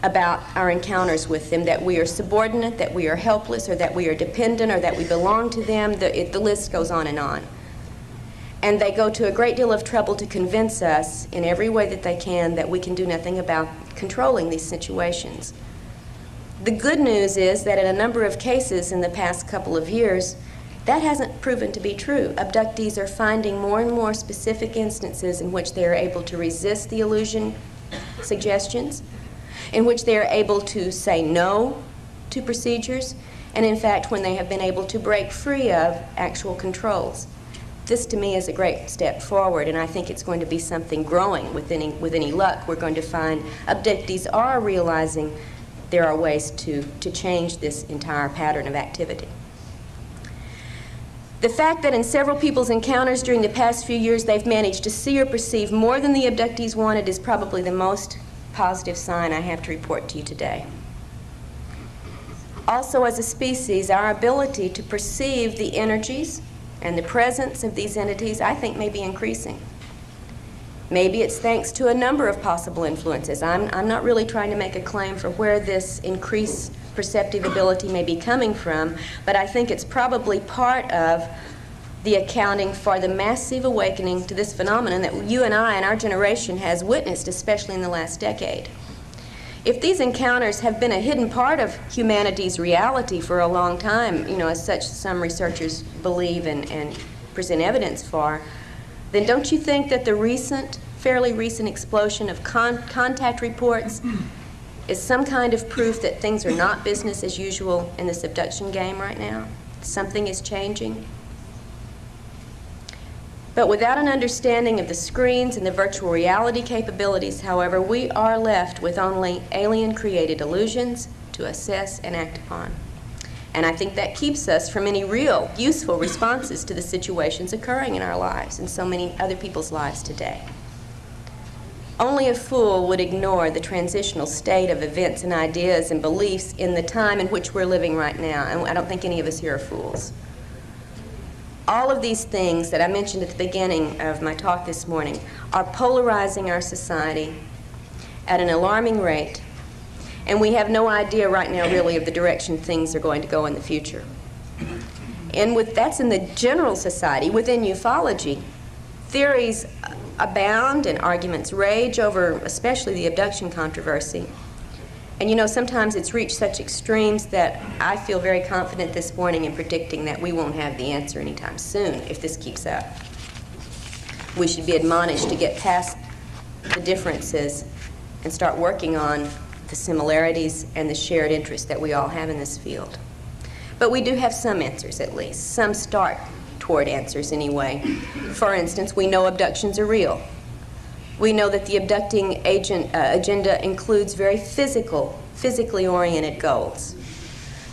about our encounters with them, that we are subordinate, that we are helpless, or that we are dependent, or that we belong to them. The list goes on. And they go to a great deal of trouble to convince us in every way that they can that we can do nothing about controlling these situations. The good news is that in a number of cases in the past couple of years, that hasn't proven to be true. Abductees are finding more and more specific instances in which they are able to resist the illusion suggestions, in which they are able to say no to procedures, and in fact when they have been able to break free of actual controls. This to me is a great step forward, and I think it's going to be something growing with any luck. We're going to find abductees are realizing there are ways to change this entire pattern of activity. The fact that in several people's encounters during the past few years they've managed to see or perceive more than the abductees wanted is probably the most positive sign I have to report to you today. Also, as a species, our ability to perceive the energies and the presence of these entities, I think, may be increasing. Maybe it's thanks to a number of possible influences. I'm not really trying to make a claim for where this increased perceptive ability may be coming from, but I think it's probably part of the accounting for the massive awakening to this phenomenon that you and I and our generation has witnessed, especially in the last decade. If these encounters have been a hidden part of humanity's reality for a long time, you know, as such some researchers believe and present evidence for, then don't you think that the fairly recent explosion of contact reports is some kind of proof that things are not business as usual in this abduction game right now? Something is changing. But without an understanding of the screens and the virtual reality capabilities, however, we are left with only alien-created illusions to assess and act upon. And I think that keeps us from any real, useful responses to the situations occurring in our lives and so many other people's lives today. Only a fool would ignore the transitional state of events and ideas and beliefs in the time in which we're living right now, and I don't think any of us here are fools. All of these things that I mentioned at the beginning of my talk this morning are polarizing our society at an alarming rate, and we have no idea right now really of the direction things are going to go in the future. And that's in the general society. Within ufology, theories abound and arguments rage over especially the abduction controversy. And you know, sometimes it's reached such extremes that I feel very confident this morning in predicting that we won't have the answer anytime soon if this keeps up. We should be admonished to get past the differences and start working on the similarities and the shared interests that we all have in this field. But we do have some answers, at least. Some start toward answers anyway. For instance, we know abductions are real. We know that the abducting agenda includes very physically oriented goals.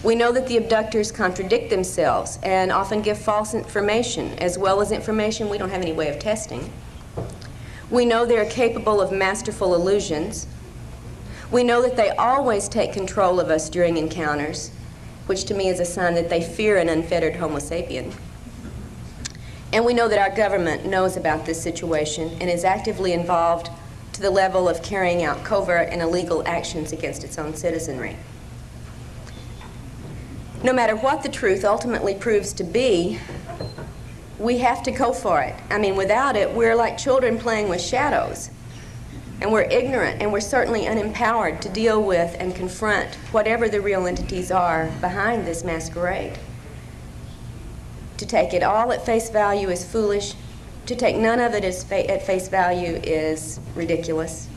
We know that the abductors contradict themselves and often give false information, as well as information we don't have any way of testing. We know they are capable of masterful illusions. We know that they always take control of us during encounters, which to me is a sign that they fear an unfettered Homo sapien. And we know that our government knows about this situation and is actively involved to the level of carrying out covert and illegal actions against its own citizenry. No matter what the truth ultimately proves to be, we have to go for it. I mean, without it, we're like children playing with shadows. And we're ignorant, and we're certainly unempowered to deal with and confront whatever the real entities are behind this masquerade. To take it all at face value is foolish. To take none of it at face value is ridiculous.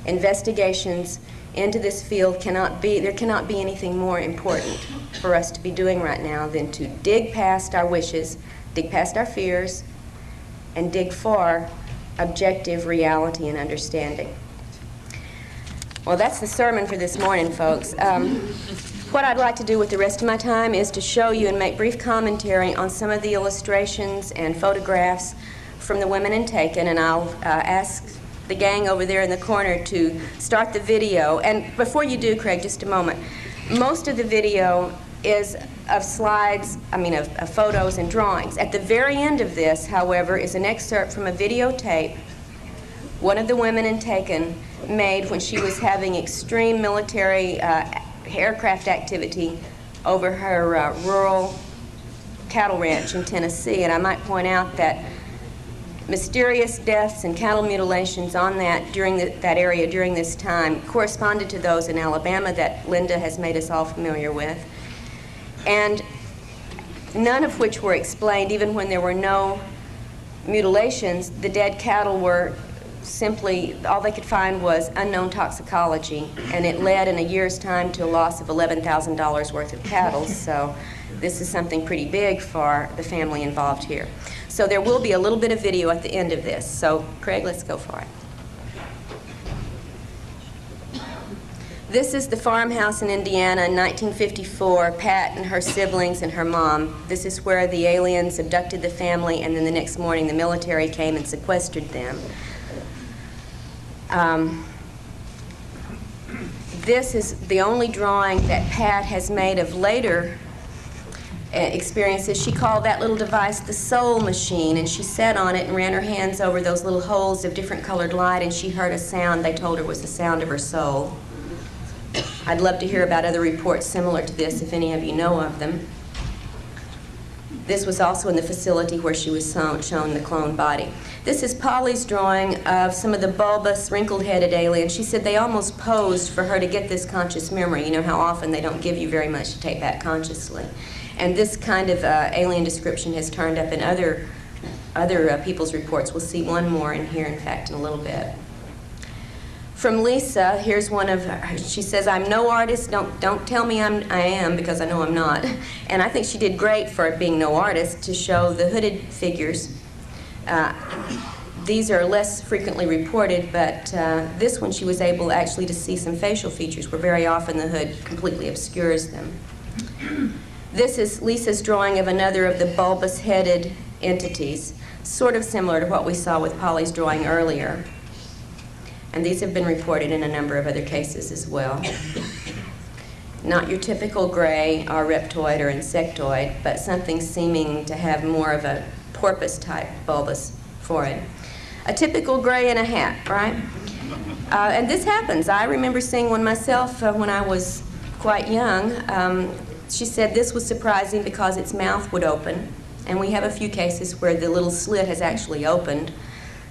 Investigations into this field there cannot be anything more important for us to be doing right now than to dig past our wishes, dig past our fears, and dig for objective reality and understanding. Well, that's the sermon for this morning, folks. What I'd like to do with the rest of my time is to show you and make brief commentary on some of the illustrations and photographs from the women in Taken, and I'll ask the gang over there in the corner to start the video. And before you do, Craig, just a moment. Most of the video is of slides, of photos and drawings. At the very end of this, however, is an excerpt from a videotape one of the women in Taken made when she was having extreme military aircraft activity over her rural cattle ranch in Tennessee. And I might point out that mysterious deaths and cattle mutilations on that area during this time corresponded to those in Alabama that Linda has made us all familiar with, and none of which were explained. Even when there were no mutilations, the dead cattle were simply, all they could find was unknown toxicology, and it led in a year's time to a loss of $11,000 worth of cattle. So this is something pretty big for the family involved here. So there will be a little bit of video at the end of this. So Craig, let's go for it. This is the farmhouse in Indiana in 1954, Pat and her siblings and her mom. This is where the aliens abducted the family, and then the next morning the military came and sequestered them. This is the only drawing that Pat has made of later experiences. She called that little device the soul machine, and she sat on it and ran her hands over those little holes of different colored light, and she heard a sound they told her was the sound of her soul. I'd love to hear about other reports similar to this, if any of you know of them. This was also in the facility where she was shown the cloned body. This is Polly's drawing of some of the bulbous, wrinkled-headed aliens. She said they almost posed for her to get this conscious memory. You know how often they don't give you very much to take back consciously. And this kind of alien description has turned up in other people's reports. We'll see one more in here, in fact, in a little bit. From Lisa, here's one of her. She says, "I'm no artist. Don't tell me I am, because I know I'm not." And I think she did great for being no artist to show the hooded figures. These are less frequently reported, but this one she was able actually to see some facial features, where very often the hood completely obscures them. This is Lisa's drawing of another of the bulbous-headed entities, sort of similar to what we saw with Polly's drawing earlier. And these have been reported in a number of other cases as well. Not your typical gray or reptoid or insectoid, but something seeming to have more of a porpoise-type bulbous forehead. A typical gray in a hat, right? And this happens. I remember seeing one myself when I was quite young. She said this was surprising because its mouth would open, and we have a few cases where the little slit has actually opened.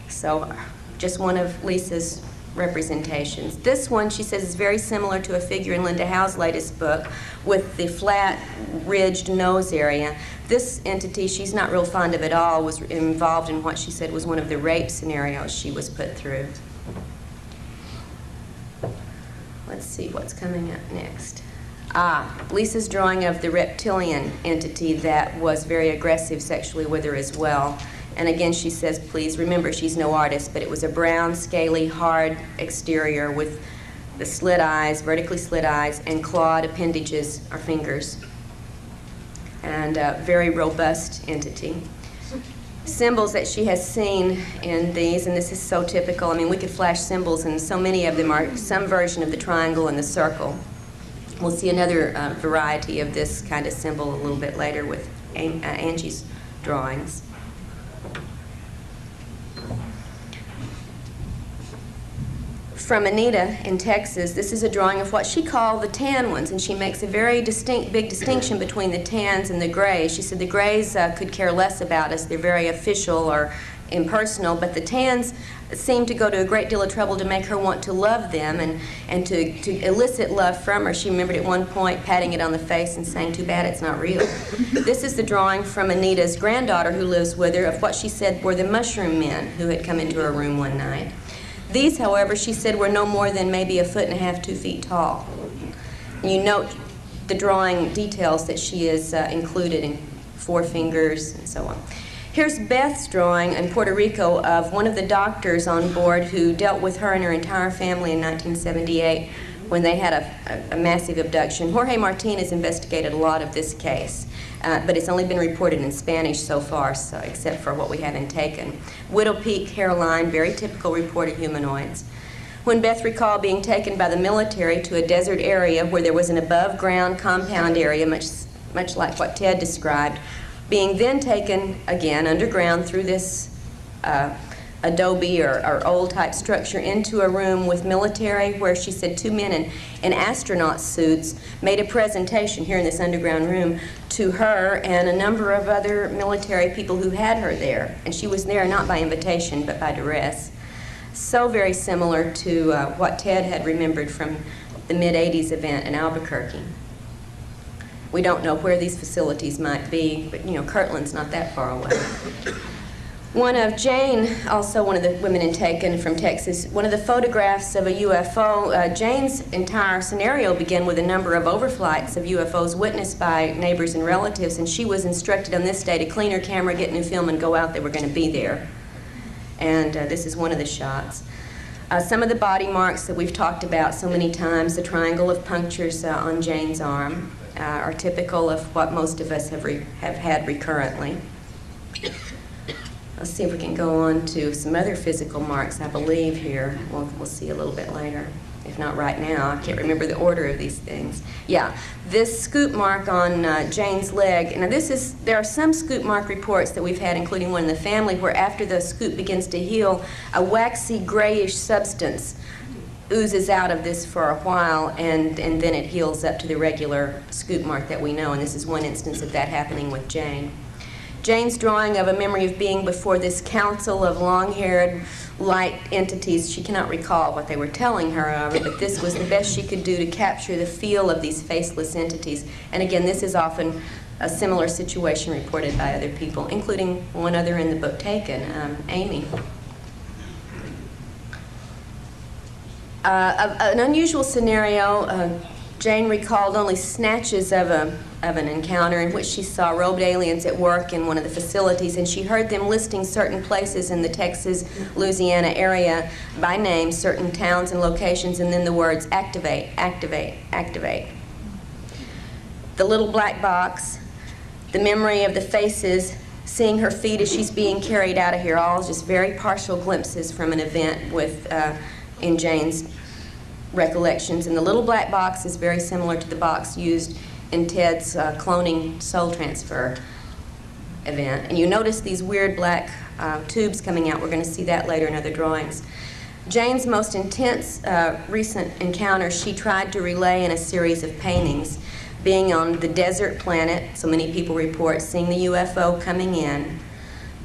So just one of Lisa's representations. This one, she says, is very similar to a figure in Linda Howe's latest book with the flat, ridged nose area. This entity, she's not real fond of at all, was involved in what she said was one of the rape scenarios she was put through. Let's see what's coming up next. Lisa's drawing of the reptilian entity that was very aggressive sexually with her as well. And again, she says, please remember, she's no artist, but it was a brown, scaly, hard exterior with the slit eyes, vertically slit eyes, and clawed appendages or fingers. And a very robust entity. Symbols that she has seen in these, and this is so typical. I mean, we could flash symbols, and so many of them are some version of the triangle and the circle. We'll see another variety of this kind of symbol a little bit later with Angie's drawings. From Anita in Texas, this is a drawing of what she called the tan ones, and she makes a very big distinction between the tans and the grays. She said the grays could care less about us. They're very official or impersonal, but the tans seemed to go to a great deal of trouble to make her want to love them and to elicit love from her. She remembered at one point patting it on the face and saying, "Too bad it's not real." This is the drawing from Anita's granddaughter who lives with her of what she said were the mushroom men who had come into her room one night. These, however, she said were no more than maybe 1.5 to 2 feet tall. You note the drawing details that she is included in 4 fingers and so on. Here's Beth's drawing in Puerto Rico of one of the doctors on board who dealt with her and her entire family in 1978 when they had a massive abduction. Jorge Martinez investigated a lot of this case, but it's only been reported in Spanish so far, so, except for what we have in Taken. Widow peak hairline, very typical reported humanoids. When Beth recalled being taken by the military to a desert area where there was an above-ground compound area, much like what Ted described, being then taken again underground through this adobe or old-type structure into a room with military where she said 2 men in astronaut suits made a presentation here in this underground room to her and a number of other military people who had her there. And she was there not by invitation but by duress. So very similar to what Ted had remembered from the mid-'80s event in Albuquerque. We don't know where these facilities might be, but you know, Kirtland's not that far away. One of Jane, also one of the women in Taken from Texas, one of the photographs of a UFO, Jane's entire scenario began with a number of overflights of UFOs witnessed by neighbors and relatives, and she was instructed on this day to clean her camera, get new film, and go out. They were going to be there. And this is one of the shots. Some of the body marks that we've talked about so many times, the triangle of punctures on Jane's arm, are typical of what most of us have had recurrently. Let's see if we can go on to some other physical marks, I believe, here. We'll see a little bit later. If not right now, I can't remember the order of these things. Yeah, this scoop mark on Jane's leg. Now there are some scoop mark reports that we've had, including one in the family, where after the scoop begins to heal, a waxy grayish substance oozes out of this for a while, and then it heals up to the regular scoop mark that we know, and this is one instance of that happening with Jane. Jane's drawing of a memory of being before this council of long-haired, light entities. She cannot recall what they were telling her, however, but this was the best she could do to capture the feel of these faceless entities. And again, this is often a similar situation reported by other people, including one other in the book taken, Amy. An unusual scenario, Jane recalled only snatches of an encounter in which she saw robed aliens at work in one of the facilities, and she heard them listing certain places in the Texas, Louisiana area by name, certain towns and locations, and then the words activate, activate, activate. The little black box, the memory of the faces, seeing her feet as she's being carried out of here, all just very partial glimpses from an event in Jane's recollections. And the little black box is very similar to the box used in Ted's cloning soul transfer event. And you notice these weird black tubes coming out. We're going to see that later in other drawings. Jane's most intense recent encounter she tried to relay in a series of paintings, being on the desert planet, so many people report, seeing the UFO coming in,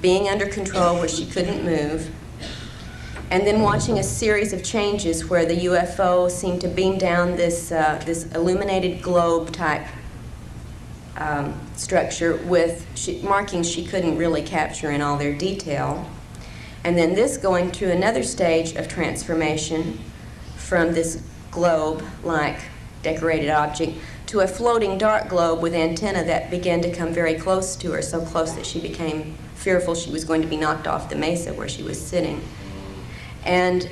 being under control where she couldn't move, and then watching a series of changes where the UFO seemed to beam down this illuminated globe type structure with markings she couldn't really capture in all their detail. And then this going through another stage of transformation from this globe-like decorated object to a floating dark globe with antenna that began to come very close to her, so close that she became fearful she was going to be knocked off the mesa where she was sitting. And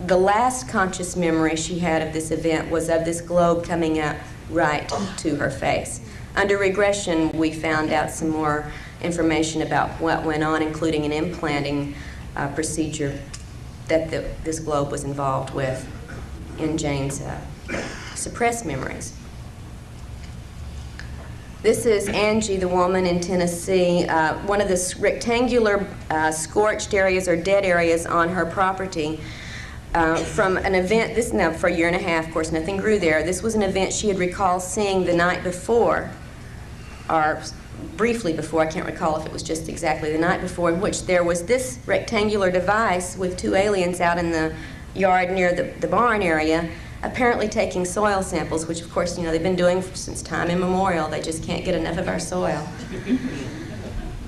the last conscious memory she had of this event was of this globe coming up right to her face. Under regression, we found out some more information about what went on, including an implanting procedure that this globe was involved with in Jane's suppressed memories. This is Angie, the woman in Tennessee. One of the rectangular scorched areas or dead areas on her property from an event, this now for a year and a half, of course, nothing grew there. This was an event she had recalled seeing the night before, or briefly before, I can't recall if it was just exactly the night before, in which there was this rectangular device with two aliens out in the yard near the barn area, apparently taking soil samples, which of course, you know, they've been doing since time immemorial. They just can't get enough of our soil.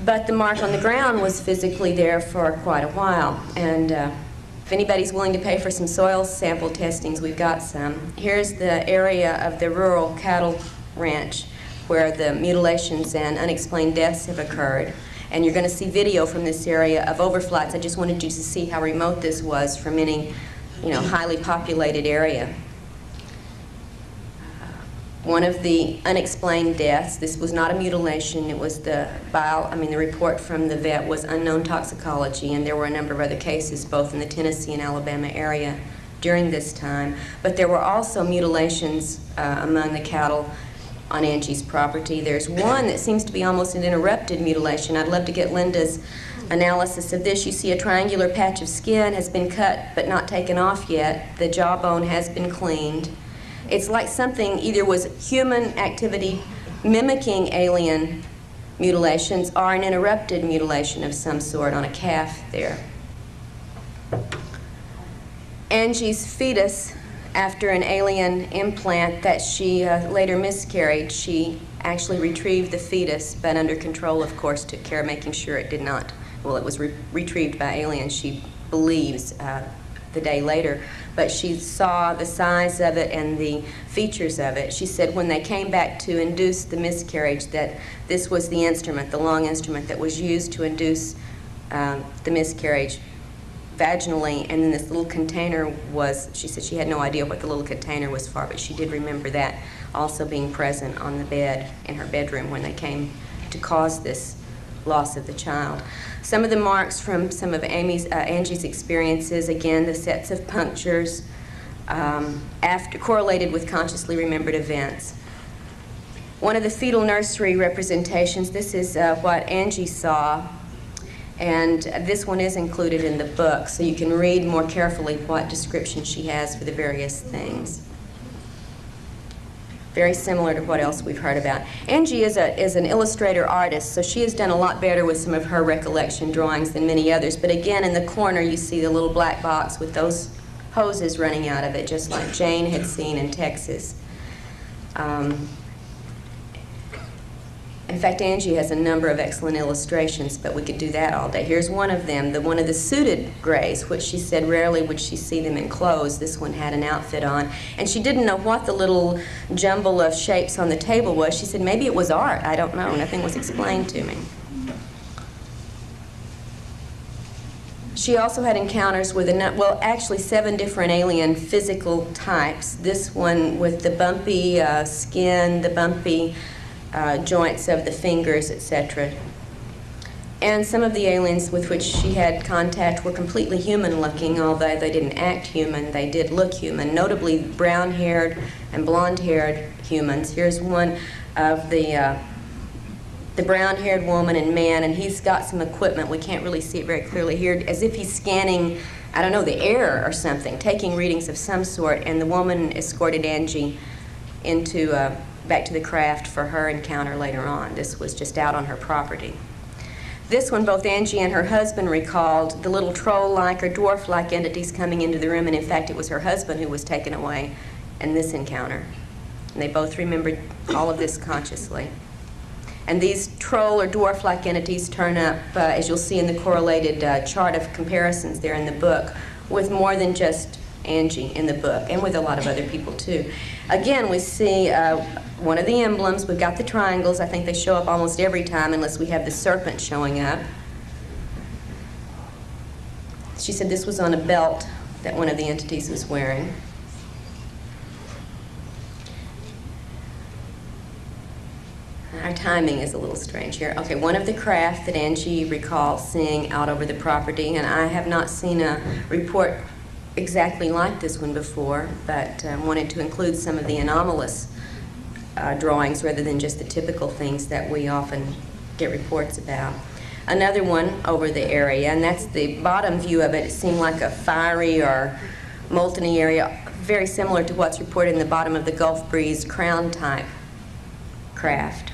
But the mark on the ground was physically there for quite a while. And if anybody's willing to pay for some soil sample testings, we've got some. Here's the area of the rural cattle ranch where the mutilations and unexplained deaths have occurred. And you're going to see video from this area of overflights. I just wanted you to see how remote this was from any, you know, highly populated area. One of the unexplained deaths, this was not a mutilation, it was the report from the vet was unknown toxicology, and there were a number of other cases both in the Tennessee and Alabama area during this time. But there were also mutilations among the cattle on Angie's property. There's one that seems to be almost an interrupted mutilation. I'd love to get Linda's analysis of this. You see a triangular patch of skin has been cut but not taken off yet. The jawbone has been cleaned. It's like something either was human activity mimicking alien mutilations or an interrupted mutilation of some sort on a calf there. Angie's fetus, after an alien implant that she later miscarried, she actually retrieved the fetus, but under control, of course, took care of making sure it did not, well, it was retrieved by aliens, she believes, the day later. But she saw the size of it and the features of it. She said when they came back to induce the miscarriage that this was the instrument, the long instrument that was used to induce the miscarriage vaginally, and then this little container was, she said she had no idea what the little container was for, but she did remember that also being present on the bed in her bedroom when they came to cause this loss of the child. Some of the marks from some of Angie's experiences, again, the sets of punctures, correlated with consciously remembered events. One of the fetal nursery representations, this is what Angie saw, and this one is included in the book, so you can read more carefully what description she has for the various things. Very similar to what else we've heard about. Angie is an illustrator artist, so she has done a lot better with some of her recollection drawings than many others. But again, in the corner, you see the little black box with those hoses running out of it, just like Jane had seen in Texas. In fact, Angie has a number of excellent illustrations, but we could do that all day. Here's one of them, one of the suited grays, which she said rarely would she see them in clothes. This one had an outfit on. And she didn't know what the little jumble of shapes on the table was. She said, maybe it was art. I don't know. Nothing was explained to me. She also had encounters with, actually 7 different alien physical types. This one with the bumpy skin, the bumpy joints of the fingers, etc. And some of the aliens with which she had contact were completely human-looking, although they didn't act human, they did look human, notably brown-haired and blonde-haired humans. Here's one of the brown-haired woman and man, and he's got some equipment. We can't really see it very clearly here, as if he's scanning, I don't know, the air or something, taking readings of some sort, and the woman escorted Angie into back to the craft for her encounter later on. This was just out on her property. This one, both Angie and her husband recalled the little troll-like or dwarf-like entities coming into the room, and in fact it was her husband who was taken away in this encounter. And they both remembered all of this consciously. And these troll or dwarf-like entities turn up, as you'll see in the correlated chart of comparisons there in the book, with more than just Angie in the book, and with a lot of other people too. Again, we see one of the emblems. We've got the triangles. I think they show up almost every time unless we have the serpent showing up. She said this was on a belt that one of the entities was wearing. Our timing is a little strange here. Okay, one of the craft that Angie recalls seeing out over the property, and I have not seen a report exactly like this one before, but wanted to include some of the anomalous drawings rather than just the typical things that we often get reports about. Another one over the area, and that's the bottom view of it. It seemed like a fiery or molten area, very similar to what's reported in the bottom of the Gulf Breeze crown-type craft.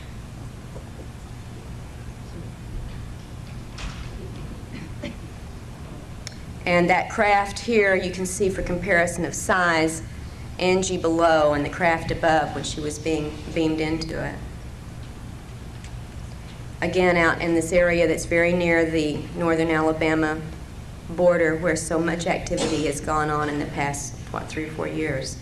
And that craft here, you can see for comparison of size, Angie below and the craft above when she was being beamed into it. Again, out in this area that's very near the northern Alabama border where so much activity has gone on in the past, 3 or 4 years.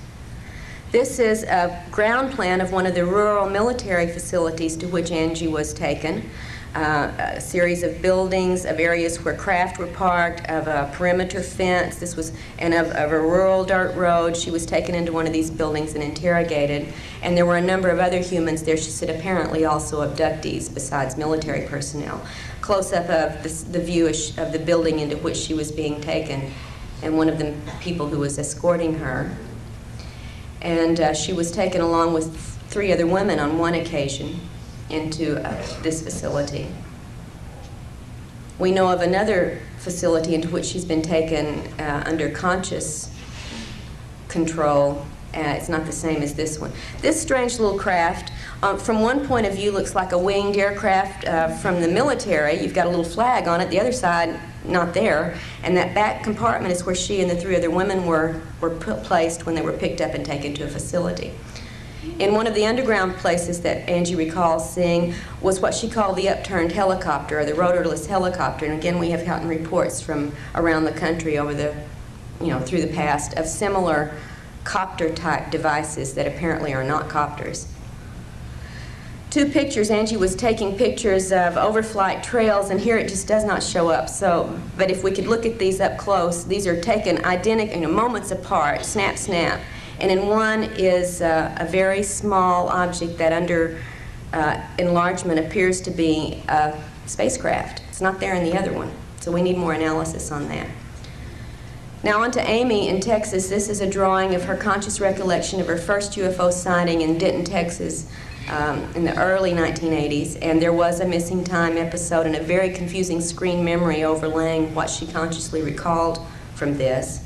This is a ground plan of one of the rural military facilities to which Angie was taken. A series of buildings, of areas where craft were parked, of a perimeter fence. This was, and of a rural dirt road. She was taken into one of these buildings and interrogated. And there were a number of other humans there, she said, apparently also abductees besides military personnel. Close-up of the view of the building into which she was being taken, and one of the people who was escorting her. And she was taken along with 3 other women on one occasion into this facility. We know of another facility into which she's been taken under conscious control. It's not the same as this one. This strange little craft, from one point of view, looks like a winged aircraft from the military. You've got a little flag on it. The other side, not there. And that back compartment is where she and the 3 other women were placed when they were picked up and taken to a facility. In one of the underground places that Angie recalls seeing was what she called the upturned helicopter, or the rotorless helicopter. And again, we have gotten reports from around the country over the, through the past of similar copter-type devices that apparently are not copters. two pictures. Angie was taking pictures of overflight trails, and here it just does not show up. So, but if we could look at these up close, these are taken identical, moments apart, snap, snap. And in one is a very small object that under enlargement appears to be a spacecraft. It's not there in the other one, so we need more analysis on that. Now on to Amy in Texas. This is a drawing of her conscious recollection of her first UFO sighting in Denton, Texas in the early 1980s, and there was a missing time episode and a very confusing screen memory overlaying what she consciously recalled from this.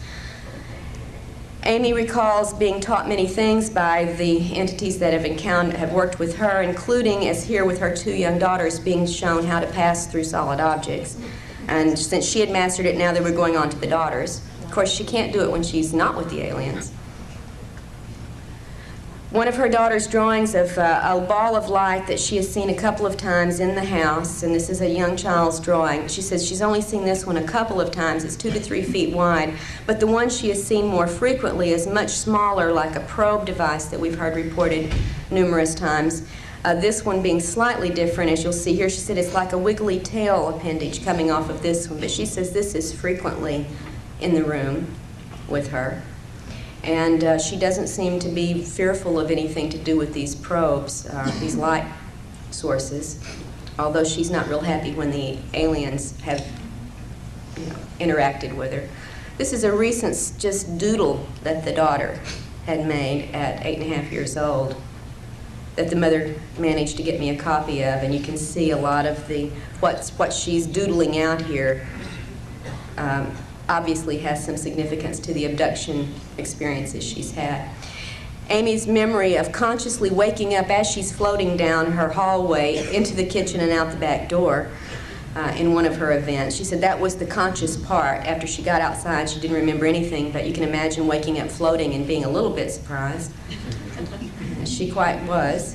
Amy recalls being taught many things by the entities that have worked with her, including, as here with her two young daughters, being shown how to pass through solid objects. And since she had mastered it, now they were going on to the daughters. Of course, she can't do it when she's not with the aliens. One of her daughter's drawings of a ball of light that she has seen a couple of times in the house, and this is a young child's drawing. She says she's only seen this one a couple of times. It's 2 to 3 feet wide, but the one she has seen more frequently is much smaller, like a probe device that we've heard reported numerous times. This one being slightly different, as you'll see here. She said it's like a wiggly tail appendage coming off of this one, but she says this is frequently in the room with her. And she doesn't seem to be fearful of anything to do with these probes, these light sources, although she's not real happy when the aliens have interacted with her. This is a recent just doodle that the daughter had made at 8.5 years old that the mother managed to get me a copy of, and you can see a lot of the what she's doodling out here obviously has some significance to the abduction experiences she's had. Amy's memory of consciously waking up as she's floating down her hallway into the kitchen and out the back door in one of her events. She said that was the conscious part. After she got outside, she didn't remember anything, but you can imagine waking up floating and being a little bit surprised. She quite was.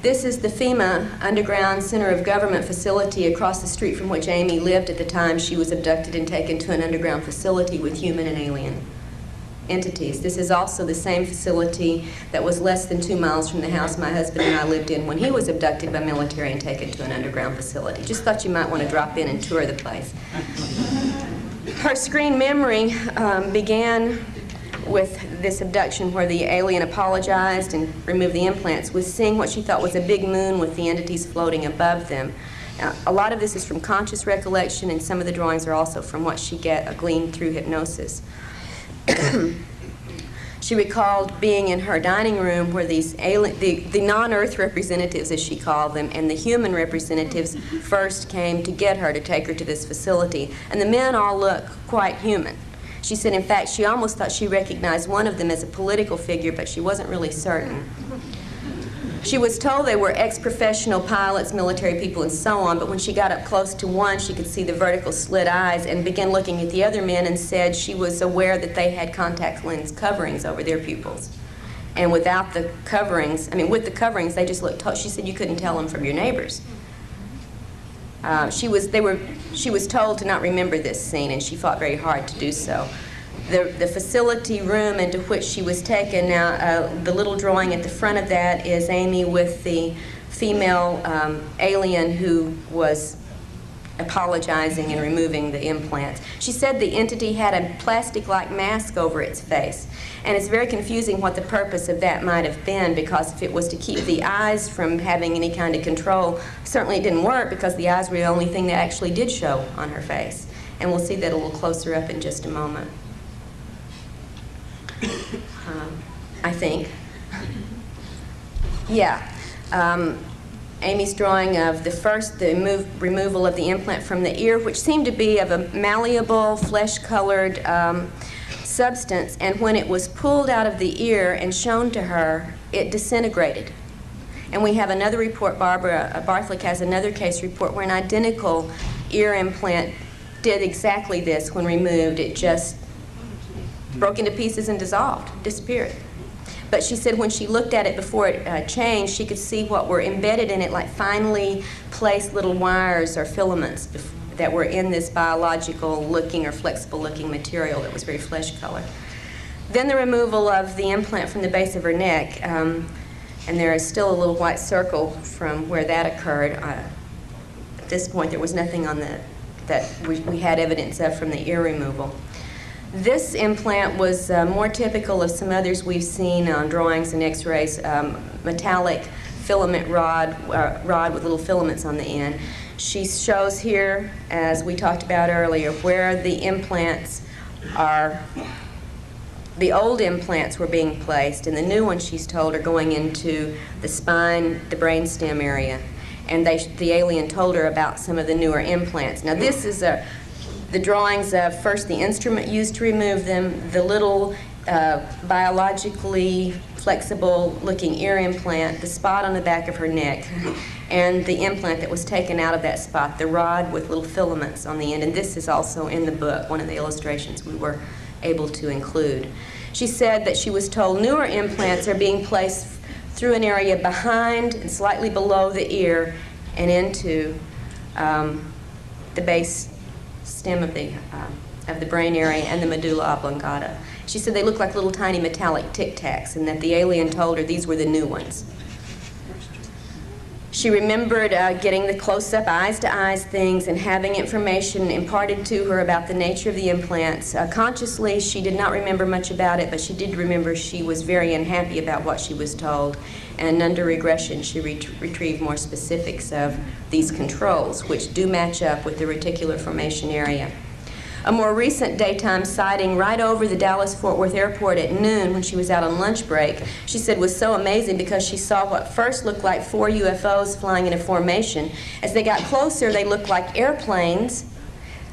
This is the FEMA Underground Center of Government facility across the street from which Amy lived at the time she was abducted and taken to an underground facility with human and alien entities. This is also the same facility that was less than 2 miles from the house my husband and I lived in when he was abducted by military and taken to an underground facility. Just thought you might want to drop in and tour the place. Her screen memory began with this abduction where the alien apologized and removed the implants, with seeing what she thought was a big moon with the entities floating above them. Now, a lot of this is from conscious recollection, and some of the drawings are also from what she gleaned through hypnosis. She recalled being in her dining room where these the non-Earth representatives, as she called them, and the human representatives first came to get her to take her to this facility. And the men all look quite human. She said, in fact, she almost thought she recognized one of them as a political figure, but she wasn't really certain. She was told they were ex-professional pilots, military people, and so on, but when she got up close to one, she could see the vertical slit eyes and began looking at the other men and said she was aware that they had contact lens coverings over their pupils. And without the coverings, with the coverings, they just looked, she said you couldn't tell them from your neighbors. She was told to not remember this scene, and she fought very hard to do so. The facility room into which she was taken, now the little drawing at the front of that is Amy with the female alien who was apologizing and removing the implants. She said the entity had a plastic-like mask over its face, and it's very confusing what the purpose of that might have been, because if it was to keep the eyes from having any kind of control, certainly it didn't work, because the eyes were the only thing that actually did show on her face. And we'll see that a little closer up in just a moment. I think. Yeah. Amy's drawing of the removal of the implant from the ear, which seemed to be of a malleable, flesh-colored substance, and when it was pulled out of the ear and shown to her, it disintegrated. And we have another report, Barbara Barthlick has another case report where an identical ear implant did exactly this when removed. It just broke into pieces and dissolved, disappeared. But she said when she looked at it before it changed, she could see what were embedded in it, like finely placed little wires or filaments that were in this biological-looking or flexible-looking material that was very flesh-colored. Then the removal of the implant from the base of her neck. And there is still a little white circle from where that occurred. At this point, there was nothing on that we had evidence of from the ear removal. This implant was more typical of some others we've seen on drawings and x-rays, metallic filament rod with little filaments on the end. She shows here, as we talked about earlier, where the implants are, the old implants were being placed, and the new ones, she's told, are going into the spine, the brainstem area. And the alien told her about some of the newer implants. Now this is the drawings of first the instrument used to remove them, the little biologically flexible looking ear implant, the spot on the back of her neck, and the implant that was taken out of that spot, the rod with little filaments on the end. And this is also in the book, one of the illustrations we were able to include. She said that she was told newer implants are being placed through an area behind and slightly below the ear and into the base stem of the brain area and the medulla oblongata. She said they look like little tiny metallic Tic Tacs, and that the alien told her these were the new ones. She remembered getting the close-up, eyes-to-eyes things and having information imparted to her about the nature of the implants. Consciously, she did not remember much about it, but she did remember she was very unhappy about what she was told. And under regression, she retrieved more specifics of these controls, which do match up with the reticular formation area. A more recent daytime sighting right over the Dallas-Fort Worth airport at noon when she was out on lunch break, she said was so amazing because she saw what first looked like 4 UFOs flying in a formation. As they got closer, they looked like airplanes,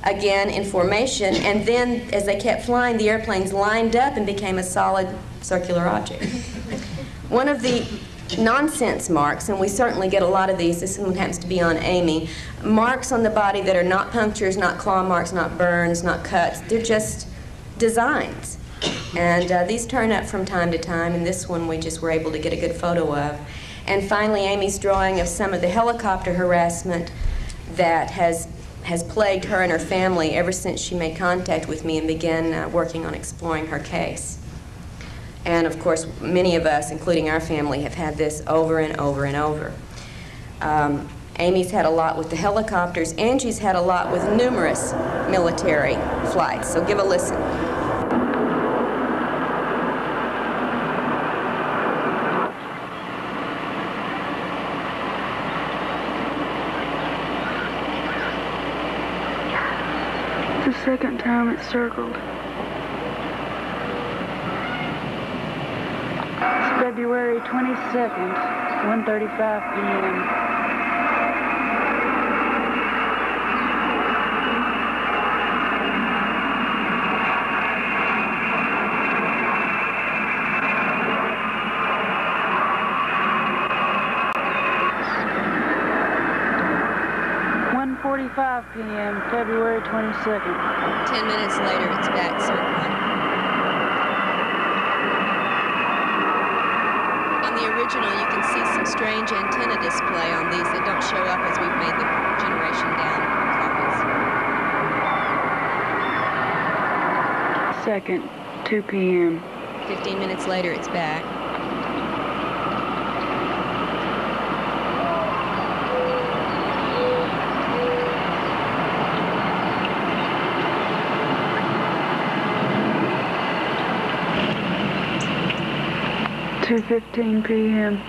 again in formation, and then as they kept flying, the airplanes lined up and became a solid circular object. One of the nonsense marks, and we certainly get a lot of these, this one happens to be on Amy, marks on the body that are not punctures, not claw marks, not burns, not cuts, they're just designs. And these turn up from time to time, and this one we just were able to get a good photo of. And finally, Amy's drawing of some of the helicopter harassment that has plagued her and her family ever since she made contact with me and began working on exploring her case. And of course, many of us, including our family, have had this over and over and over. Amy's had a lot with the helicopters. Angie's had a lot with numerous military flights. So give a listen.
It's the second time it's circled. February 22nd, 1:35 p.m. p.m., February 22nd.
10 minutes later, it's back circling. On the original, you can see some strange antenna display on these that don't show up as we've made the generation down copies.
Second, 2 p.m.
15 minutes later, it's back.
(2:15 p.m.,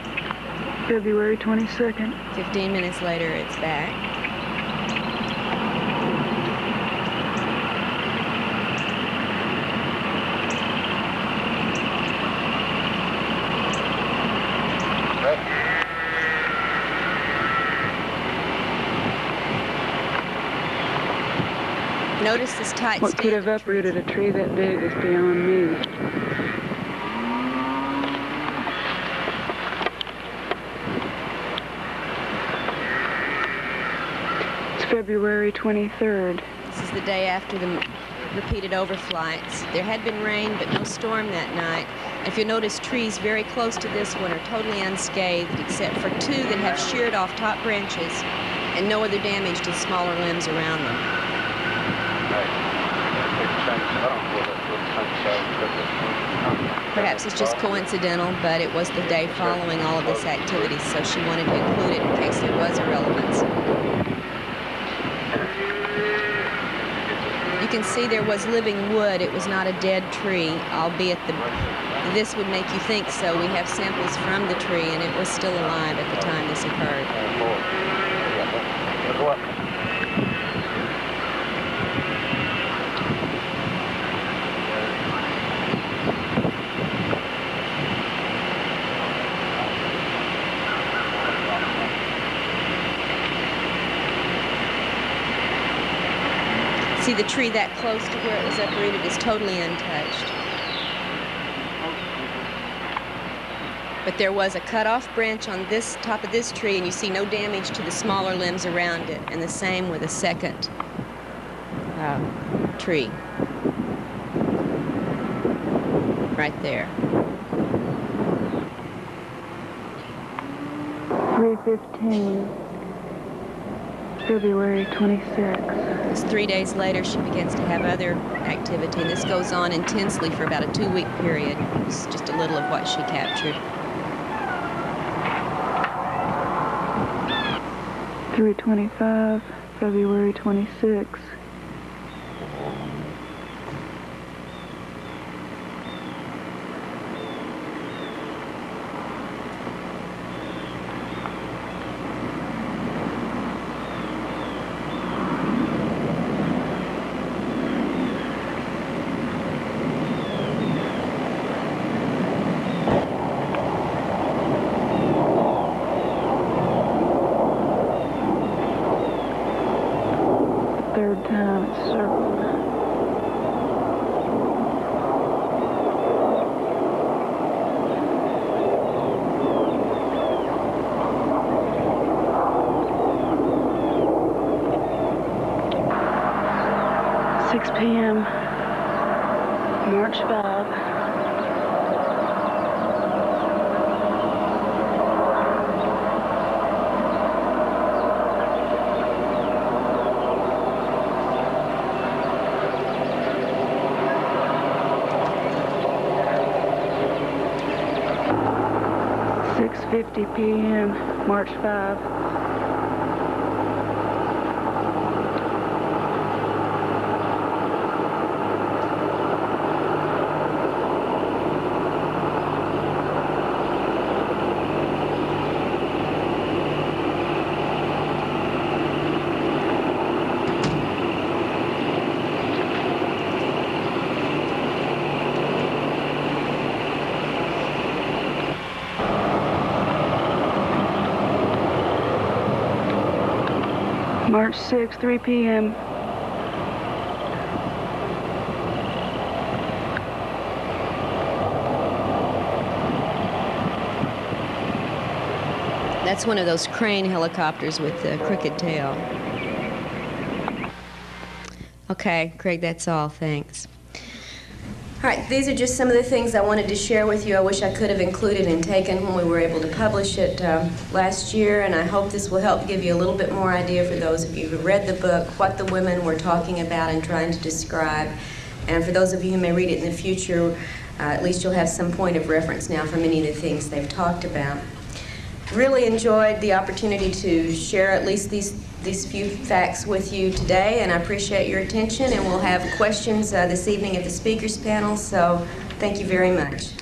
February 22nd.
15 minutes later, it's back. Notice this tight
What could have uprooted a tree that big is beyond me. February 23rd.
This is the day after the repeated overflights. There had been rain, but no storm that night. If you notice, trees very close to this one are totally unscathed, except for two that have sheared off top branches and no other damage to smaller limbs around them. Perhaps it's just coincidental, but it was the day following all of this activity, so she wanted to include it in case there was a relevance. You can see there was living wood. It was not a dead tree, albeit this would make you think so. We have samples from the tree, and it was still alive at the time this occurred. See, the tree that close to where it was uprooted is totally untouched. But there was a cut-off branch on this top of this tree, and you see no damage to the smaller limbs around it, and the same with a second tree. Right there.
3:15, February 26th.
Because 3 days later, she begins to have other activity, and this goes on intensely for about a 2-week period. It's just a little of what she captured.
3:25, February 26th. Third time it's circled. p.m., March 5. 6:50 p.m., March 5. March 6, 3 p.m.
That's one of those crane helicopters with the crooked tail. Okay, Craig, that's all. Thanks. All right, these are just some of the things I wanted to share with you. I wish I could have included and taken when we were able to publish it last year, and I hope this will help give you a little bit more idea for those of you who read the book, what the women were talking about and trying to describe. And for those of you who may read it in the future, at least you'll have some point of reference now for many of the things they've talked about. Really enjoyed the opportunity to share at least these few facts with you today, and I appreciate your attention, and we'll have questions this evening at the speakers panel, so thank you very much.